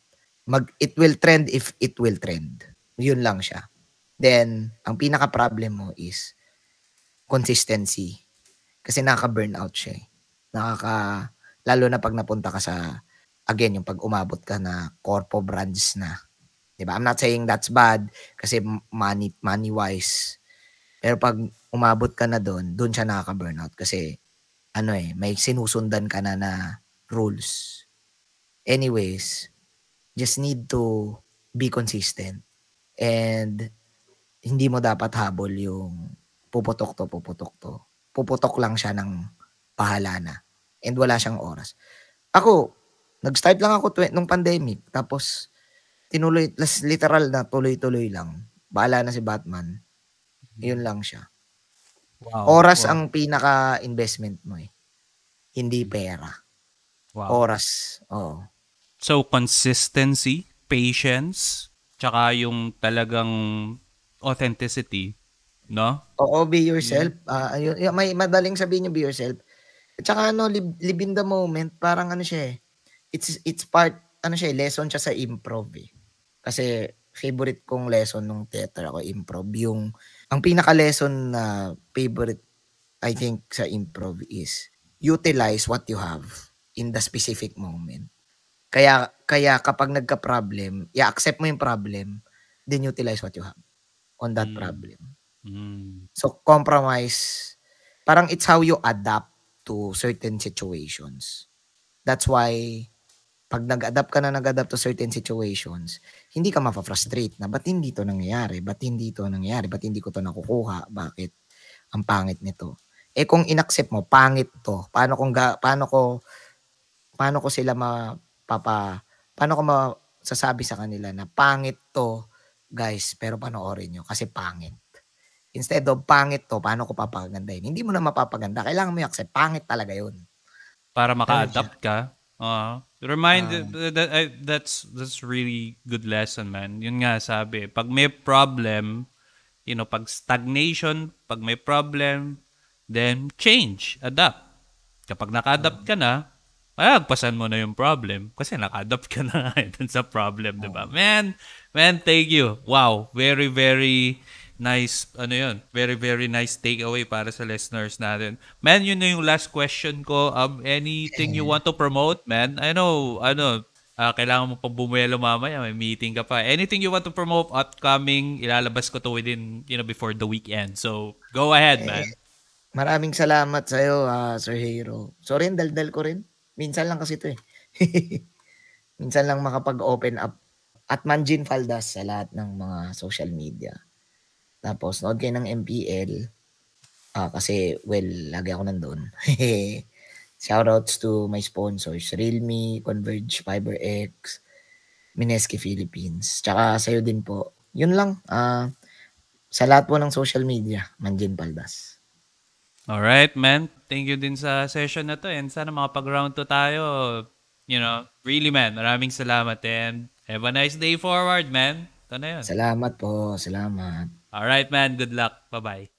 S2: It will trend if it will trend. Yun lang siya. Then, ang pinaka-problem mo is consistency. Kasi nakaka-burnout siya. Lalo na pag napunta ka sa, again, yung pag umabot ka na corpo brands na. Diba? I'm not saying that's bad kasi money-wise. Pero pag umabot ka na doon siya nakaka-burnout kasi may sinusundan ka na rules. Anyways, just need to be consistent. And hindi mo dapat habol yung puputok to. Puputok lang siya ng pahala na. And wala siyang oras. Ako, nag-start lang ako nung pandemic. Tapos, literal na tuloy-tuloy lang. Bahala na si Batman. Yun lang siya.
S1: Wow.
S2: Oras ang pinaka-investment mo eh. Hindi pera.
S1: Wow.
S2: Oras. Oo.
S1: So, consistency, patience, tsaka yung talagang authenticity, no?
S2: Oo, be yourself. May madaling sabihin yung be yourself. At saka live in the moment, parang siya eh. It's part, lesson siya sa improv eh. Kasi favorite kong lesson nung theater ako, improv. Ang pinaka-lesson na favorite, I think, sa improv is utilize what you have in the specific moment. Kaya kapag nagka-problem, i-accept mo yung problem, then utilize what you have on that problem. So, compromise. Parang it's how you adapt to certain situations. That's why pag nag-adapt to certain situations, hindi ka mafa-frustrate na ba't hindi to nangyayari? Ba't hindi to nangyayari? Ba't hindi ko to nakukuha? Bakit ang pangit nito? Eh kung inaccept mo, pangit to. Paano ko sila paano ko masasabi sa kanila na pangit to, guys, pero panoorin nyo kasi pangit. Instead of pangit to, paano ko papagandahin? Hindi mo na mapapaganda. Kailangan mo i-accept. Pangit talaga yun.
S1: Para
S2: Ganun siya.
S1: maka-adapt ka. Remind
S2: Ah,
S1: that's really good lesson, man. Yun nga sabi, pag may problem, pag stagnation, pag may problem, then change, adapt. Kapag naka-adapt ka na, agpasan mo na yung problem kasi naka-adapt ka na nga dun sa problem, 'di ba? Man, thank you. Wow, very very nice yun. Very very nice takeaway para sa listeners natin. Man, yun na yung last question ko. Anything you want to promote, man? I know, kailangan mo pa bumuelo mamaya, may meeting ka pa. Anything you want to promote upcoming, ilalabas ko to within, before the weekend. So, go ahead,
S2: eh,
S1: man.
S2: maraming salamat sa'yo, Sir Hero. Sorry, ang daldal ko rin. Minsan lang kasi ito eh. Minsan lang makapag-open up. At Manjin Faldas sa lahat ng mga social media. Tapos, nood kayo ng MPL. Kasi, well, lagi ako nandun. Shoutouts to my sponsors, Realme, Converge, FiberX, Mineski Philippines. Tsaka sa'yo din po. Yun lang. Sa lahat po ng social media, Manjin Paldas.
S1: Alright, man. Thank you din sa session na to and sana makapag-round 2 tayo. Really, man. Maraming salamat and have a nice day forward, man. Ito na yun.
S2: Salamat po. Salamat.
S1: Alright, man. Good luck. Bye-bye.